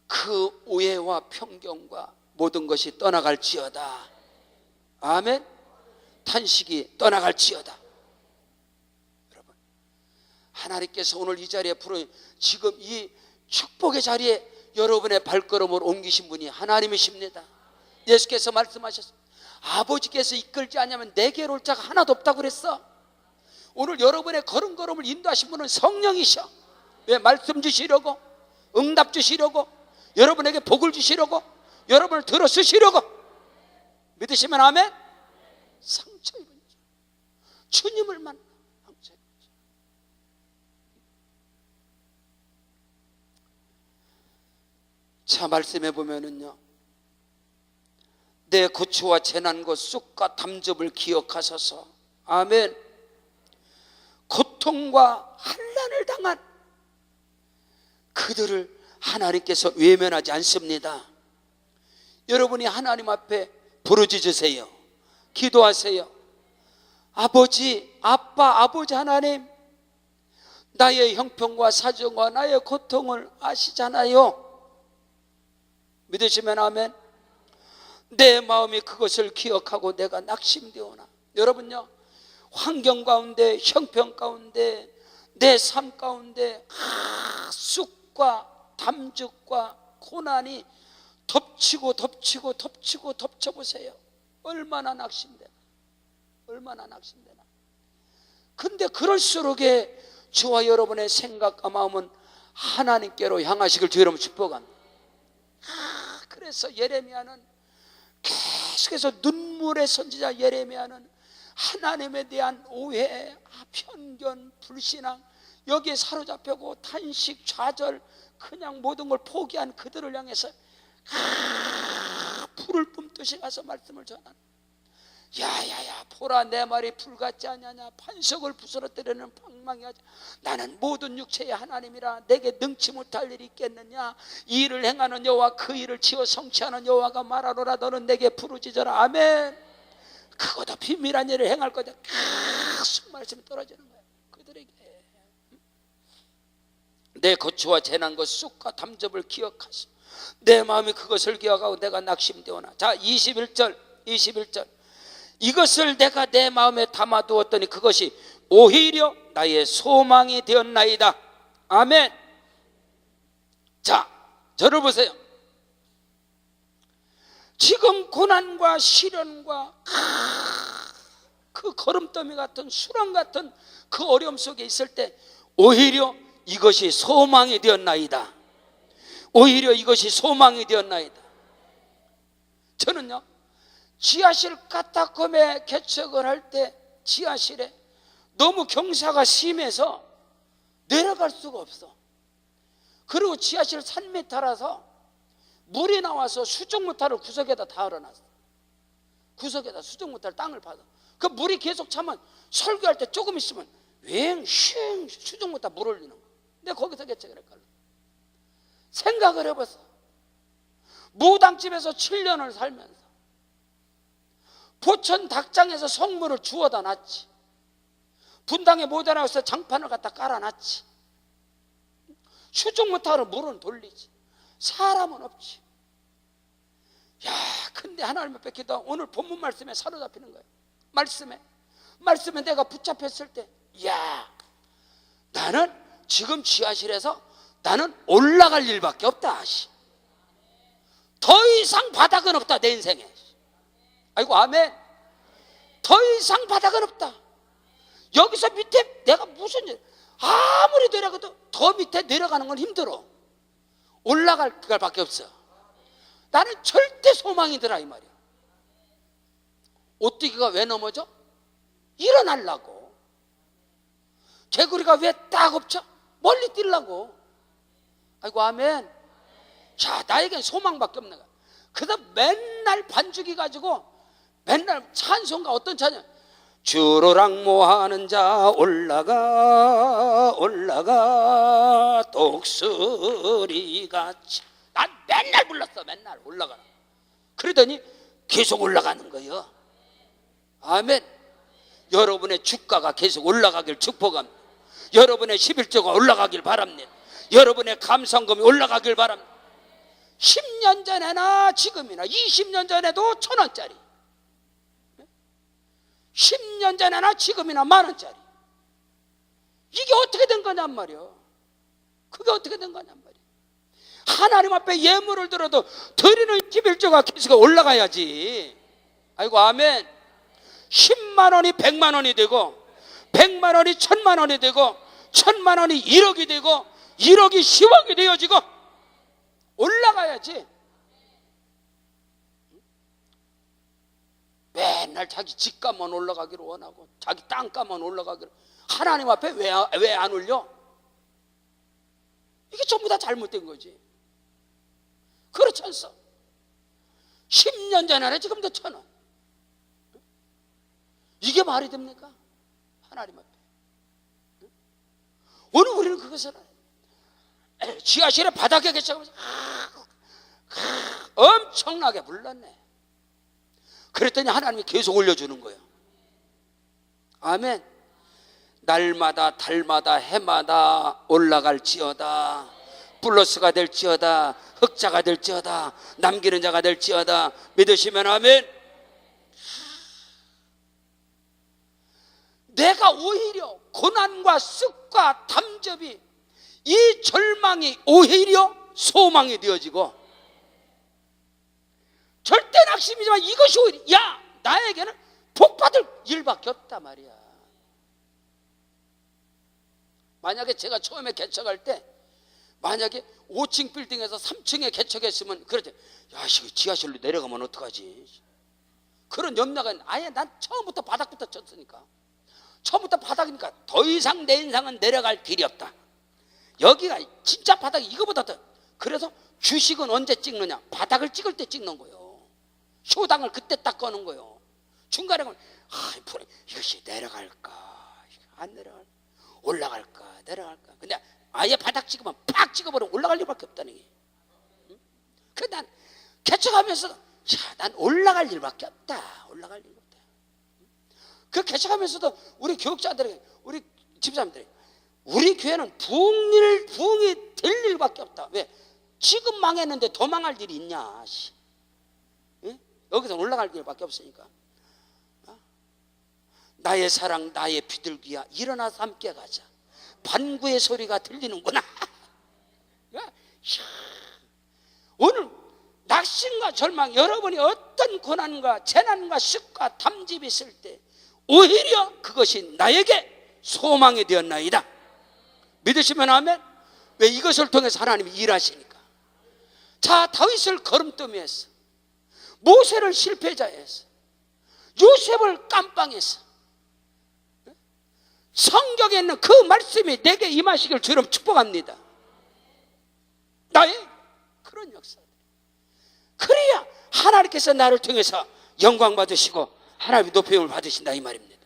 그 오해와 편견과 모든 것이 떠나갈지어다. 아멘. 탄식이 떠나갈지어다. 여러분, 하나님께서 오늘 이 자리에 지금 이 축복의 자리에 여러분의 발걸음을 옮기신 분이 하나님이십니다. 예수께서 말씀하셨습니다. 아버지께서 이끌지 않으면 내게로 올 자가 하나도 없다고 그랬어. 오늘 여러분의 걸음걸음을 인도하신 분은 성령이셔. 왜? 말씀 주시려고, 응답 주시려고, 여러분에게 복을 주시려고, 여러분을 들어 쓰시려고. 믿으시면 아멘. 상처 입은 자, 주님을 만나 상처 입은 자. 자, 말씀해 보면은요, 내 고초와 재난과 쑥과 담즙을 기억하소서. 아멘. 고통과 환난을 당한 그들을 하나님께서 외면하지 않습니다. 여러분이 하나님 앞에 부르짖으세요. 기도하세요. 아버지, 아빠, 아버지 하나님, 나의 형편과 사정과 나의 고통을 아시잖아요. 믿으시면 아멘. 내 마음이 그것을 기억하고 내가 낙심되오나. 여러분요, 환경 가운데, 형편 가운데, 내 삶 가운데 쑥과 담죽과 고난이 덮치고 덮쳐보세요. 얼마나 낙심되나, 얼마나 낙심되나. 근데 그럴수록에 저와 여러분의 생각과 마음은 하나님께로 향하시길 주의 이름으로 축복합니다. 그래서 예레미야는 계속해서 눈물의 선지자 예레미야는 하나님에 대한 오해, 편견, 불신앙, 여기에 사로잡혀고 탄식, 좌절, 그냥 모든 걸 포기한 그들을 향해서 불을 뿜듯이 가서 말씀을 전하는, 야야야 보라 내 말이 불 같지 않냐냐, 반석을 부스러뜨리는 방망이 하자. 나는 모든 육체의 하나님이라 내게 능치 못할 일이 있겠느냐. 이 일을 행하는 여호와 그 일을 지어 성취하는 여호와가 말하노라. 너는 내게 부르짖어라. 아멘. 그거다 비밀한 일을 행할 거다. 계속 말씀이 떨어지는 거예요 그들에게. 내 고초와 재난과 쑥과 담즙을 기억하소. 내 마음이 그것을 기억하고 내가 낙심되오나. 자 21절 이것을 내가 내 마음에 담아두었더니 그것이 오히려 나의 소망이 되었나이다. 아멘. 자 저를 보세요. 지금 고난과 시련과 그 거름더미 같은 수렁 같은 그 어려움 속에 있을 때 오히려 이것이 소망이 되었나이다. 오히려 이것이 소망이 되었나이다. 저는요 지하실 카타콤에 개척을 할 때 지하실에 너무 경사가 심해서 내려갈 수가 없어. 그리고 지하실 3m라서 물이 나와서 수정무타를 구석에다 다 얼어놨어. 구석에다 수정무타를 땅을 파서 그 물이 계속 차면 설교할 때 조금 있으면 왱 수정무타 물 올리는 거야. 내가 거기서 개척을 했거든. 생각을 해봤어. 무당집에서 7년을 살면서 포천 닭장에서 성물을 주워다 놨지. 분당에 모자라서 장판을 갖다 깔아놨지. 수중무타로 물은 돌리지. 사람은 없지. 야, 근데 하나님 앞에 기도 오늘 본문 말씀에 사로잡히는 거예요. 말씀에 내가 붙잡혔을 때, 야, 나는 지금 지하실에서 나는 올라갈 일밖에 없다. 더 이상 바닥은 없다 내 인생에. 아이고 아멘. 더 이상 바닥은 없다. 여기서 밑에 내가 무슨 일 아무리 내려가도 더 밑에 내려가는 건 힘들어. 올라갈 밖에 없어. 나는 절대 소망이더라 이 말이야. 오뚜기가 왜 넘어져? 일어나려고. 개구리가 왜 딱 엎쳐? 멀리 뛰려고. 아이고 아멘. 자, 나에겐 소망밖에 없는 거야. 그래서 맨날 반주기 가지고 맨날 찬송가 어떤 찬양, 주로랑 모하는 자 올라가 독수리같이. 난 맨날 불렀어. 맨날 올라가라. 그러더니 계속 올라가는 거예요. 아멘. 여러분의 주가가 계속 올라가길 축복합니다. 여러분의 11조가 올라가길 바랍니다. 여러분의 감상금이 올라가길 바랍니다. 10년 전에나 지금이나 20년 전에도 1,000원짜리, 10년 전에나 지금이나 10,000원짜리. 이게 어떻게 된 거냔 말이야. 그게 어떻게 된 거냔 말이야. 하나님 앞에 예물을 들어도 드리는 11조가 계속 올라가야지. 아이고 아멘. 10만 원이 100만 원이 되고 100만 원이 1,000만 원이 되고 1,000만 원이 1억이 되고 1억이 10억이 되어지고 올라가야지. 맨날 자기 집값만 올라가기를 원하고 자기 땅값만 올라가기를. 하나님 앞에 왜 안 올려? 이게 전부 다 잘못된 거지. 그렇지 않소? 10년 전에 지금도 1,000원. 이게 말이 됩니까? 하나님 앞에. 오늘 우리는 그것을 지하실에 바닥에 계셔가면서 엄청나게 불렀네. 그랬더니 하나님이 계속 올려주는 거예요. 아멘. 날마다 달마다 해마다 올라갈지어다. 플러스가 될지어다. 흑자가 될지어다. 남기는 자가 될지어다. 믿으시면 아멘. 내가 오히려 고난과 쓱과 담접이, 이 절망이 오히려 소망이 되어지고, 절대 낙심이지만 이것이 오히려, 야, 나에게는 복받을 일밖에 없단 말이야. 만약에 제가 처음에 개척할 때, 만약에 5층 빌딩에서 3층에 개척했으면 그랬대. 야, 지하실로 내려가면 어떡하지? 그런 염려가, 아예 난 처음부터 바닥부터 쳤으니까, 처음부터 바닥이니까 더 이상 내 인생은 내려갈 길이 없다. 여기가 진짜 바닥이 이거보다 더. 그래서 주식은 언제 찍느냐? 바닥을 찍을 때 찍는 거예요. 효당을 그때 딱 거는 거예요. 중간에 가면 이것이 내려갈까 안 내려갈까, 올라갈까 내려갈까. 근데 아예 바닥 찍으면 팍 찍어버리면 올라갈 일밖에 없다는 게. 그래 난 개척하면서 난 올라갈 일밖에 없다. 올라갈 일 없다. 그 개척하면서도 우리 교육자들에게, 우리 집사님들에게, 우리 교회는 부흥이 될 일밖에 없다. 왜? 지금 망했는데 더 망할 일이 있냐? 응? 여기서 올라갈 일밖에 없으니까. 나의 사랑, 나의 비둘기야, 일어나서 함께 가자. 반구의 소리가 들리는구나. 오늘 낙심과 절망, 여러분이 어떤 고난과 재난과 습과 담집이 있을 때 오히려 그것이 나에게 소망이 되었나이다. 믿으시면 아멘. 왜? 이것을 통해서 하나님이 일하시니까. 자, 다윗을 거름더미했어. 모세를 실패자였어. 요셉을 깜빵했어. 성경에 있는 그 말씀이 내게 임하시길 주름 축복합니다. 나의 그런 역사들. 그래야 하나님께서 나를 통해서 영광 받으시고 하나님의 높임을 받으신다, 이 말입니다.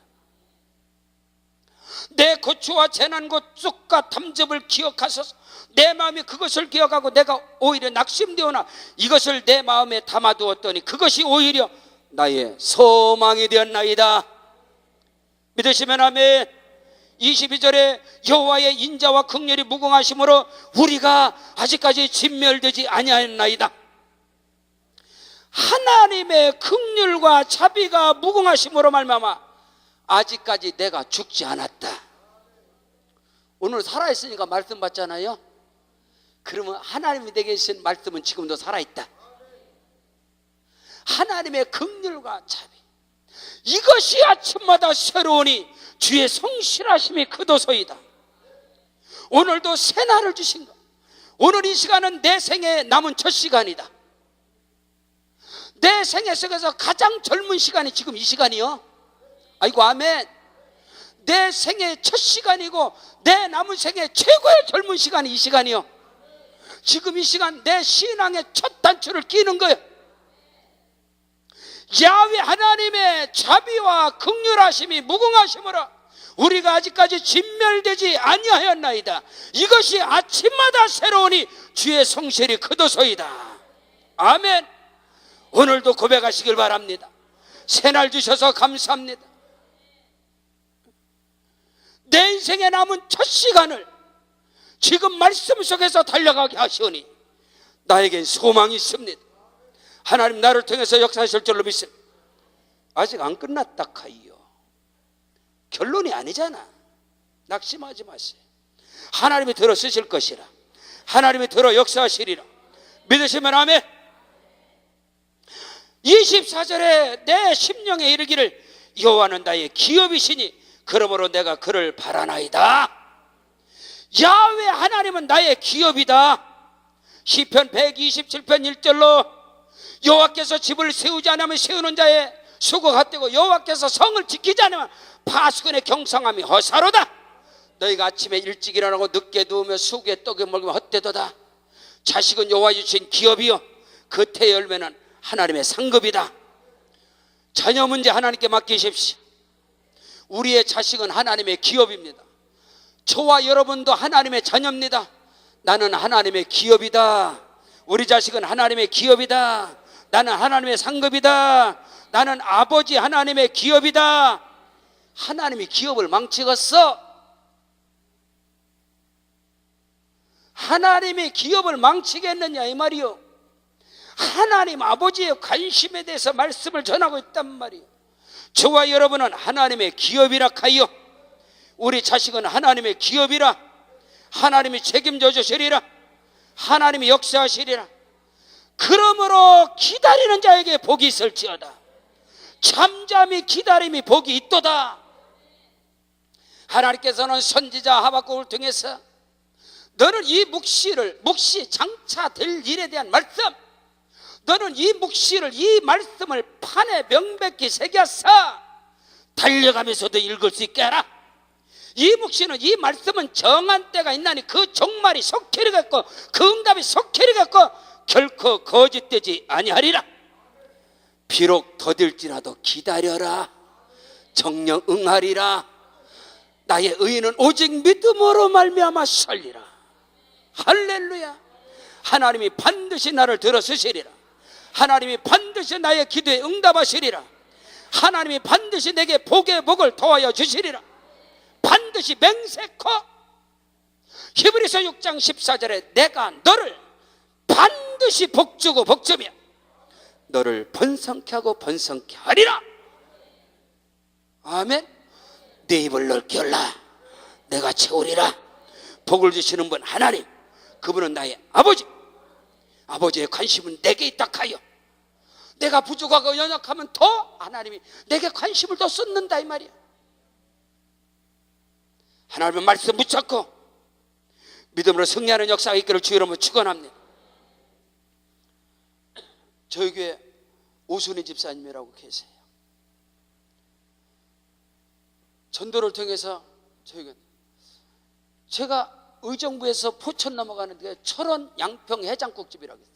내 고초와 재난과 쑥과 담즙을 기억하소서. 내 마음이 그것을 기억하고 내가 오히려 낙심되오나 이것을 내 마음에 담아두었더니 그것이 오히려 나의 소망이 되었나이다. 믿으시면 아멘. 22절에 여호와의 인자와 긍휼이 무궁하심으로 우리가 아직까지 진멸되지 아니하였나이다. 하나님의 긍휼과 자비가 무궁하심으로 말미암아 아직까지 내가 죽지 않았다. 오늘 살아있으니까 말씀 받잖아요. 그러면 하나님이 내게 주신 말씀은 지금도 살아있다. 하나님의 긍휼과 자비, 이것이 아침마다 새로우니 주의 성실하심이 크도소이다. 오늘도 새날을 주신 것. 오늘 이 시간은 내 생에 남은 첫 시간이다. 내 생애 속에서 가장 젊은 시간이 지금 이 시간이요. 아이고 아멘. 내 생애 첫 시간이고 내 남은 생애 최고의 젊은 시간이 이 시간이요. 지금 이 시간 내 신앙의 첫 단추를 끼는 거예요. 야훼 하나님의 자비와 긍휼하심이 무궁하심으로 우리가 아직까지 진멸되지 아니하였나이다. 이것이 아침마다 새로우니 주의 성실이 크도소이다. 아멘. 오늘도 고백하시길 바랍니다. 새날 주셔서 감사합니다. 내 인생에 남은 첫 시간을 지금 말씀 속에서 달려가게 하시오니 나에겐 소망이 있습니다. 하나님 나를 통해서 역사하실 줄로 믿습니다. 아직 안 끝났다 카이요. 결론이 아니잖아. 낙심하지 마세요. 하나님이 들어 쓰실 것이라. 하나님이 들어 역사하시리라. 믿으시면 아멘. 24절에 내 심령에 이르기를 여호와는 나의 기업이시니 그러므로 내가 그를 바라나이다. 야훼 하나님은 나의 기업이다. 시편 127편 1절로 여호와께서 집을 세우지 않으면 세우는 자의 수고가 헛되고 여호와께서 성을 지키지 않으면 파수꾼의 경성함이 허사로다. 너희가 아침에 일찍 일어나고 늦게 누우며 수고에 떡에 먹으면 헛되도다. 자식은 여호와 주신 기업이요 그 태의 열매는 하나님의 상급이다. 자녀 문제 하나님께 맡기십시오. 우리의 자식은 하나님의 기업입니다. 저와 여러분도 하나님의 자녀입니다. 나는 하나님의 기업이다. 우리 자식은 하나님의 기업이다. 나는 하나님의 상급이다. 나는 아버지 하나님의 기업이다. 하나님이 기업을 망치겠어? 하나님의 기업을 망치게 했느냐 이 말이요. 하나님 아버지의 관심에 대해서 말씀을 전하고 있단 말이요. 저와 여러분은 하나님의 기업이라 하여 우리 자식은 하나님의 기업이라, 하나님이 책임져 주시리라, 하나님이 역사하시리라. 그러므로 기다리는 자에게 복이 있을지어다. 잠잠히 기다림이 복이 있도다. 하나님께서는 선지자 하박국을 통해서 너는 이 묵시 장차될 일에 대한 말씀, 너는 이 이 말씀을 판에 명백히 새겨서 달려가면서도 읽을 수 있게 하라. 이 묵시는, 이 말씀은 정한 때가 있나니 그 종말이 속히리겠고 그 응답이 속히리겠고 결코 거짓되지 아니하리라. 비록 더딜지라도 기다려라. 정녕 응하리라. 나의 의인은 오직 믿음으로 말미암아 살리라. 할렐루야. 하나님이 반드시 나를 들어주시리라. 하나님이 반드시 나의 기도에 응답하시리라. 하나님이 반드시 내게 복의 복을 더하여 주시리라. 반드시 맹세코. 히브리서 6장 14절에 내가 너를 반드시 복주고 복주며 너를 번성케 하고 번성케 하리라. 아멘. 내 입을 넓게 열라. 내가 채우리라. 복을 주시는 분 하나님, 그분은 나의 아버지. 아버지의 관심은 내게 있다 하여 내가 부족하고 연약하면 더 하나님이 내게 관심을 더 쏟는다 이 말이야. 하나님의 말씀 붙잡고 믿음으로 승리하는 역사가 있기를 주 이름으로 축원합니다. 저희 교회 오순희 집사님이라고 계세요. 전도를 통해서 제가 의정부에서 포천 넘어가는 데 철원 양평 해장국집이라고 있어요.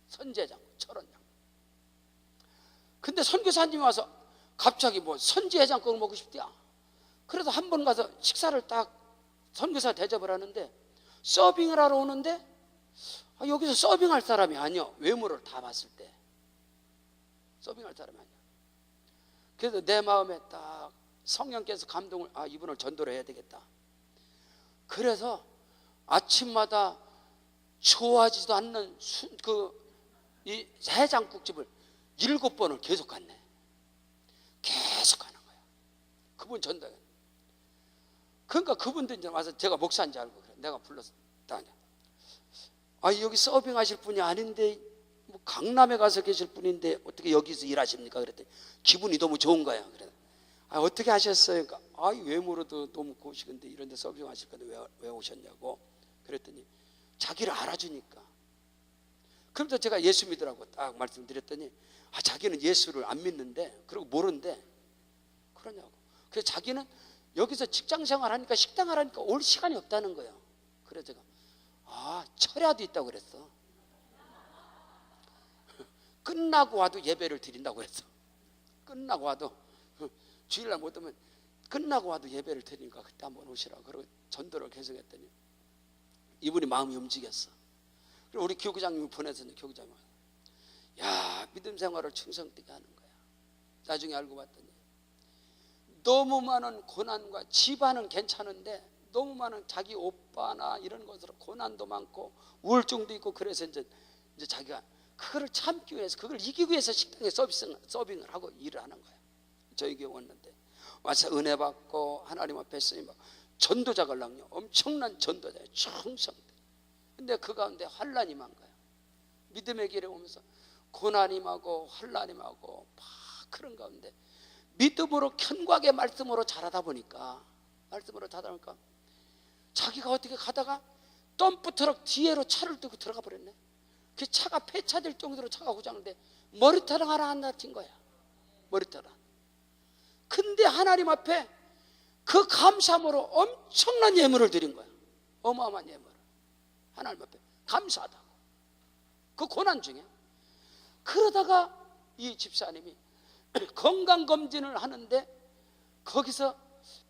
선지해장국, 철원 양평. 근데 선교사님이 와서 갑자기 뭐 선지해장국을 먹고 싶대요. 그래서 한 번 가서 식사를 딱 선교사 대접을 하는데 서빙을 하러 오는데 여기서 서빙할 사람이 아니요. 외모를 다 봤을 때 서빙할 사람이 아니야. 그래서 내 마음에 딱 성령께서 감동을, 이분을 전도를 해야 되겠다. 그래서 아침마다 좋아하지도 않는 이 해장국집을 7번을 계속 갔네. 계속 가는 거야. 그분 전도해. 그러니까 그분도 이제 와서 제가 목사인 줄 알고 그래. 내가 불러서 다녀. 여기 서빙하실 분이 아닌데 뭐 강남에 가서 계실 분인데 어떻게 여기서 일하십니까? 그랬더니 기분이 너무 좋은 거야. 그래. 어떻게 하셨어요? 그러니까 외모로도 너무 고우시건데 이런 데 서빙하실 건데 왜 오셨냐고. 그랬더니 자기를 알아주니까. 그러면서 제가 예수 믿으라고 딱 말씀드렸더니 자기는 예수를 안 믿는데 그리고 모르는데 그러냐고. 그래서 자기는 여기서 직장생활 하니까 식당을 하니까 올 시간이 없다는 거예요. 그래서 제가 철야도 있다고 그랬어. 끝나고 와도 예배를 드린다고 했어. 끝나고 와도 주일날 못 오면 끝나고 와도 예배를 드리니까 그때 한번 오시라고. 그러고 전도를 계속했더니 이분이 마음이 움직였어. 그리고 우리 교구장님이 보내서는 교구장이 야, 믿음 생활을 충성되게 하는 거야. 나중에 알고 봤더니 너무 많은 고난과 집안은 괜찮은데 너무 많은 자기 오빠나 이런 것으로 고난도 많고 우울증도 있고 그래서 이제 자기가 그거를 참기 위해서, 그걸 이기기 위해서 식당에 서빙을 하고 일을 하는 거야. 저희 교회 왔는데 와서 은혜 받고 하나님 앞에 쓰임 받고 전도자걸랑요. 엄청난 전도자예요. 충성돼. 근데 그 가운데 환란이 많은 거야. 믿음의 길에 오면서 고난이 임하고 환란이 임하고 막 그런 가운데 믿음으로 견고하게 말씀으로 자라다 보니까 자기가 어떻게 가다가 덤프트럭 뒤에로 차를 두고 들어가 버렸네. 그 차가 폐차될 정도로 차가 고장인데 머리카락 하나 튄 거야. 머리카락. 근데 하나님 앞에 그 감사함으로 엄청난 예물을 드린 거야. 어마어마한 예물을 하나님 앞에 감사하다고. 그 고난 중에. 그러다가 이 집사님이 건강검진을 하는데 거기서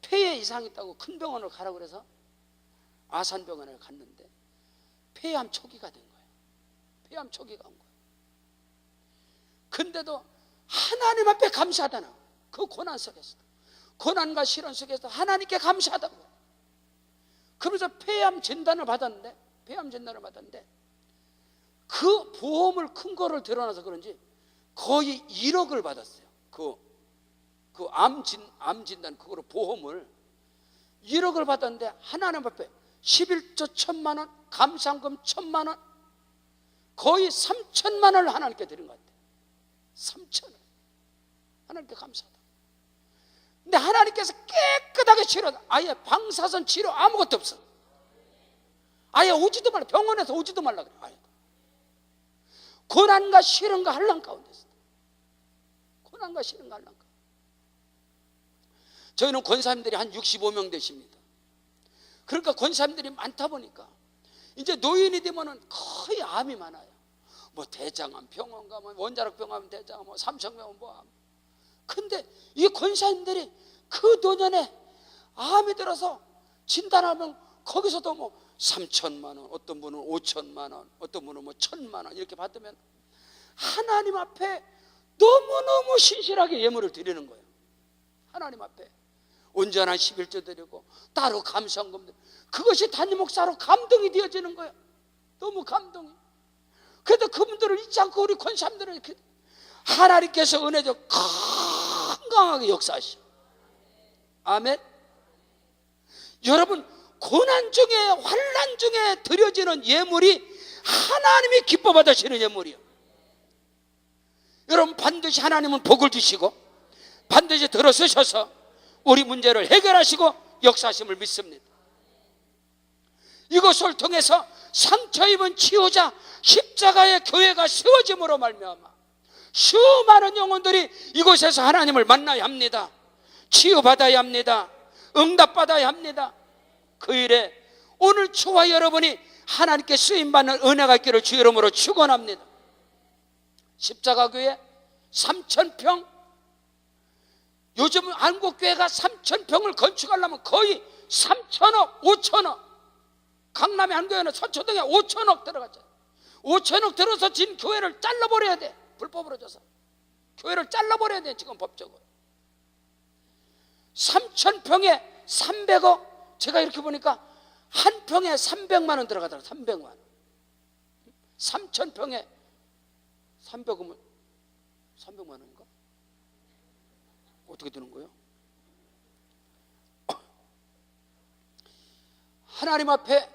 폐에 이상이 있다고 큰 병원을 가라고 그래서 아산병원을 갔는데 폐암 초기가 된 거예요. 폐암 초기가 온 거예요. 근데도 하나님 앞에 감사하다는 그 고난 속에서, 고난과 시련 속에서 하나님께 감사하다고. 그러면서 폐암 진단을 받았는데 폐암 진단을 받았는데 그 보험을 큰 거를 들어놔서 그런지 거의 1억을 받았어요. 암 진단 그거로 보험을 1억을 받았는데 하나님 앞에 11조 1,000만 원, 감사금 1,000만 원, 거의 3,000만 원을 하나님께 드린 것 같아요. 3,000원. 하나님께 감사하다. 근데 하나님께서 깨끗하게 치료하다. 아예 방사선 치료 아무것도 없어. 아예 오지도 말라. 병원에서 오지도 말라 그래. 아예. 고난과 시련과 한란 가운데 있어. 고난과 시련과 한란 가운데. 저희는 권사님들이 한 65명 되십니다. 그러니까 권사님들이 많다 보니까 이제 노인이 되면은 거의 암이 많아요. 뭐 대장암 병원 가면 원자력 병원 대장암 뭐 삼성병원 뭐 암. 근데 이 권사님들이 그 노년에 암이 들어서 진단하면 거기서도 뭐 3,000만 원, 어떤 분은 5,000만 원, 어떤 분은 뭐 1,000만 원 이렇게 받으면 하나님 앞에 너무너무 신실하게 예물을 드리는 거예요. 하나님 앞에 온전한 11조 드리고 따로 감사헌금 드리고 그것이 담임 목사로 감동이 되어지는 거예요. 너무 감동이. 그래도 그분들을 잊지 않고 우리 권사님들은 이렇게 하나님께서 은혜죠 건강하게 역사하시오. 아멘. 여러분 고난 중에 환난 중에 드려지는 예물이 하나님이 기뻐 받으시는 예물이요. 여러분 반드시 하나님은 복을 주시고 반드시 들어서셔서 우리 문제를 해결하시고 역사하심을 믿습니다. 이것을 통해서 상처 입은 치유자 십자가의 교회가 세워짐으로 말미암아 수많은 영혼들이 이곳에서 하나님을 만나야 합니다. 치유받아야 합니다. 응답받아야 합니다. 그 일에 오늘 저와 여러분이 하나님께 쓰임받는 은혜가 있기를 주 이름으로 축원합니다. 십자가교회 3,000평, 요즘 한국교회가 3,000평을 건축하려면 거의 3,000억, 5,000억. 강남의 한 교회는 서초동에 5,000억 들어갔잖아요. 5,000억 들어서 진 교회를 잘라버려야 돼. 불법으로 줘서 교회를 잘라버려야 돼. 지금 법적으로 3,000평에 300억. 제가 이렇게 보니까 한 평에 300만 원 들어가더라고요. 300만 원. 3,000평에 300원 300만 원인가? 어떻게 되는 거예요? 하나님 앞에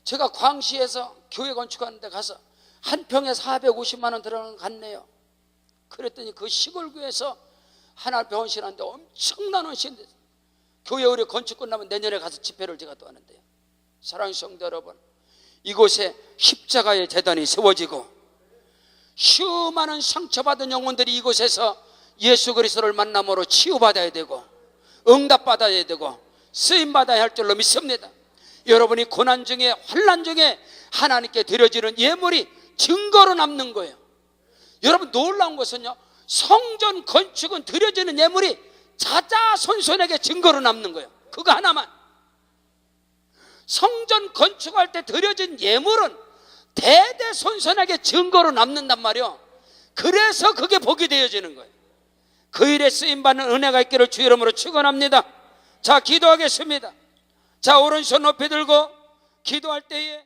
제가 광시에서 교회 건축하는 데 가서 한 평에 450만 원 들어가는 것 같네요. 그랬더니 그 시골교회에서 하나님 앞에 헌신하는데 엄청난 헌신이 교회 우리 건축 끝나면 내년에 가서 집회를 제가 또 하는데요. 사랑하는 성도 여러분, 이곳에 십자가의 제단이 세워지고 수많은 상처받은 영혼들이 이곳에서 예수 그리스도를 만남으로 치유받아야 되고 응답받아야 되고 쓰임받아야 할 줄로 믿습니다. 여러분이 고난 중에 환난 중에 하나님께 드려지는 예물이 증거로 남는 거예요. 여러분 놀라운 것은요, 성전 건축은 드려지는 예물이 자자손손에게 증거로 남는 거예요. 그거 하나만. 성전 건축할 때 드려진 예물은 대대손손에게 증거로 남는단 말이에요. 그래서 그게 복이 되어지는 거예요. 그 일에 쓰임받는 은혜가 있기를 주 이름으로 축원합니다. 자, 기도하겠습니다. 자, 오른손 높이 들고 기도할 때에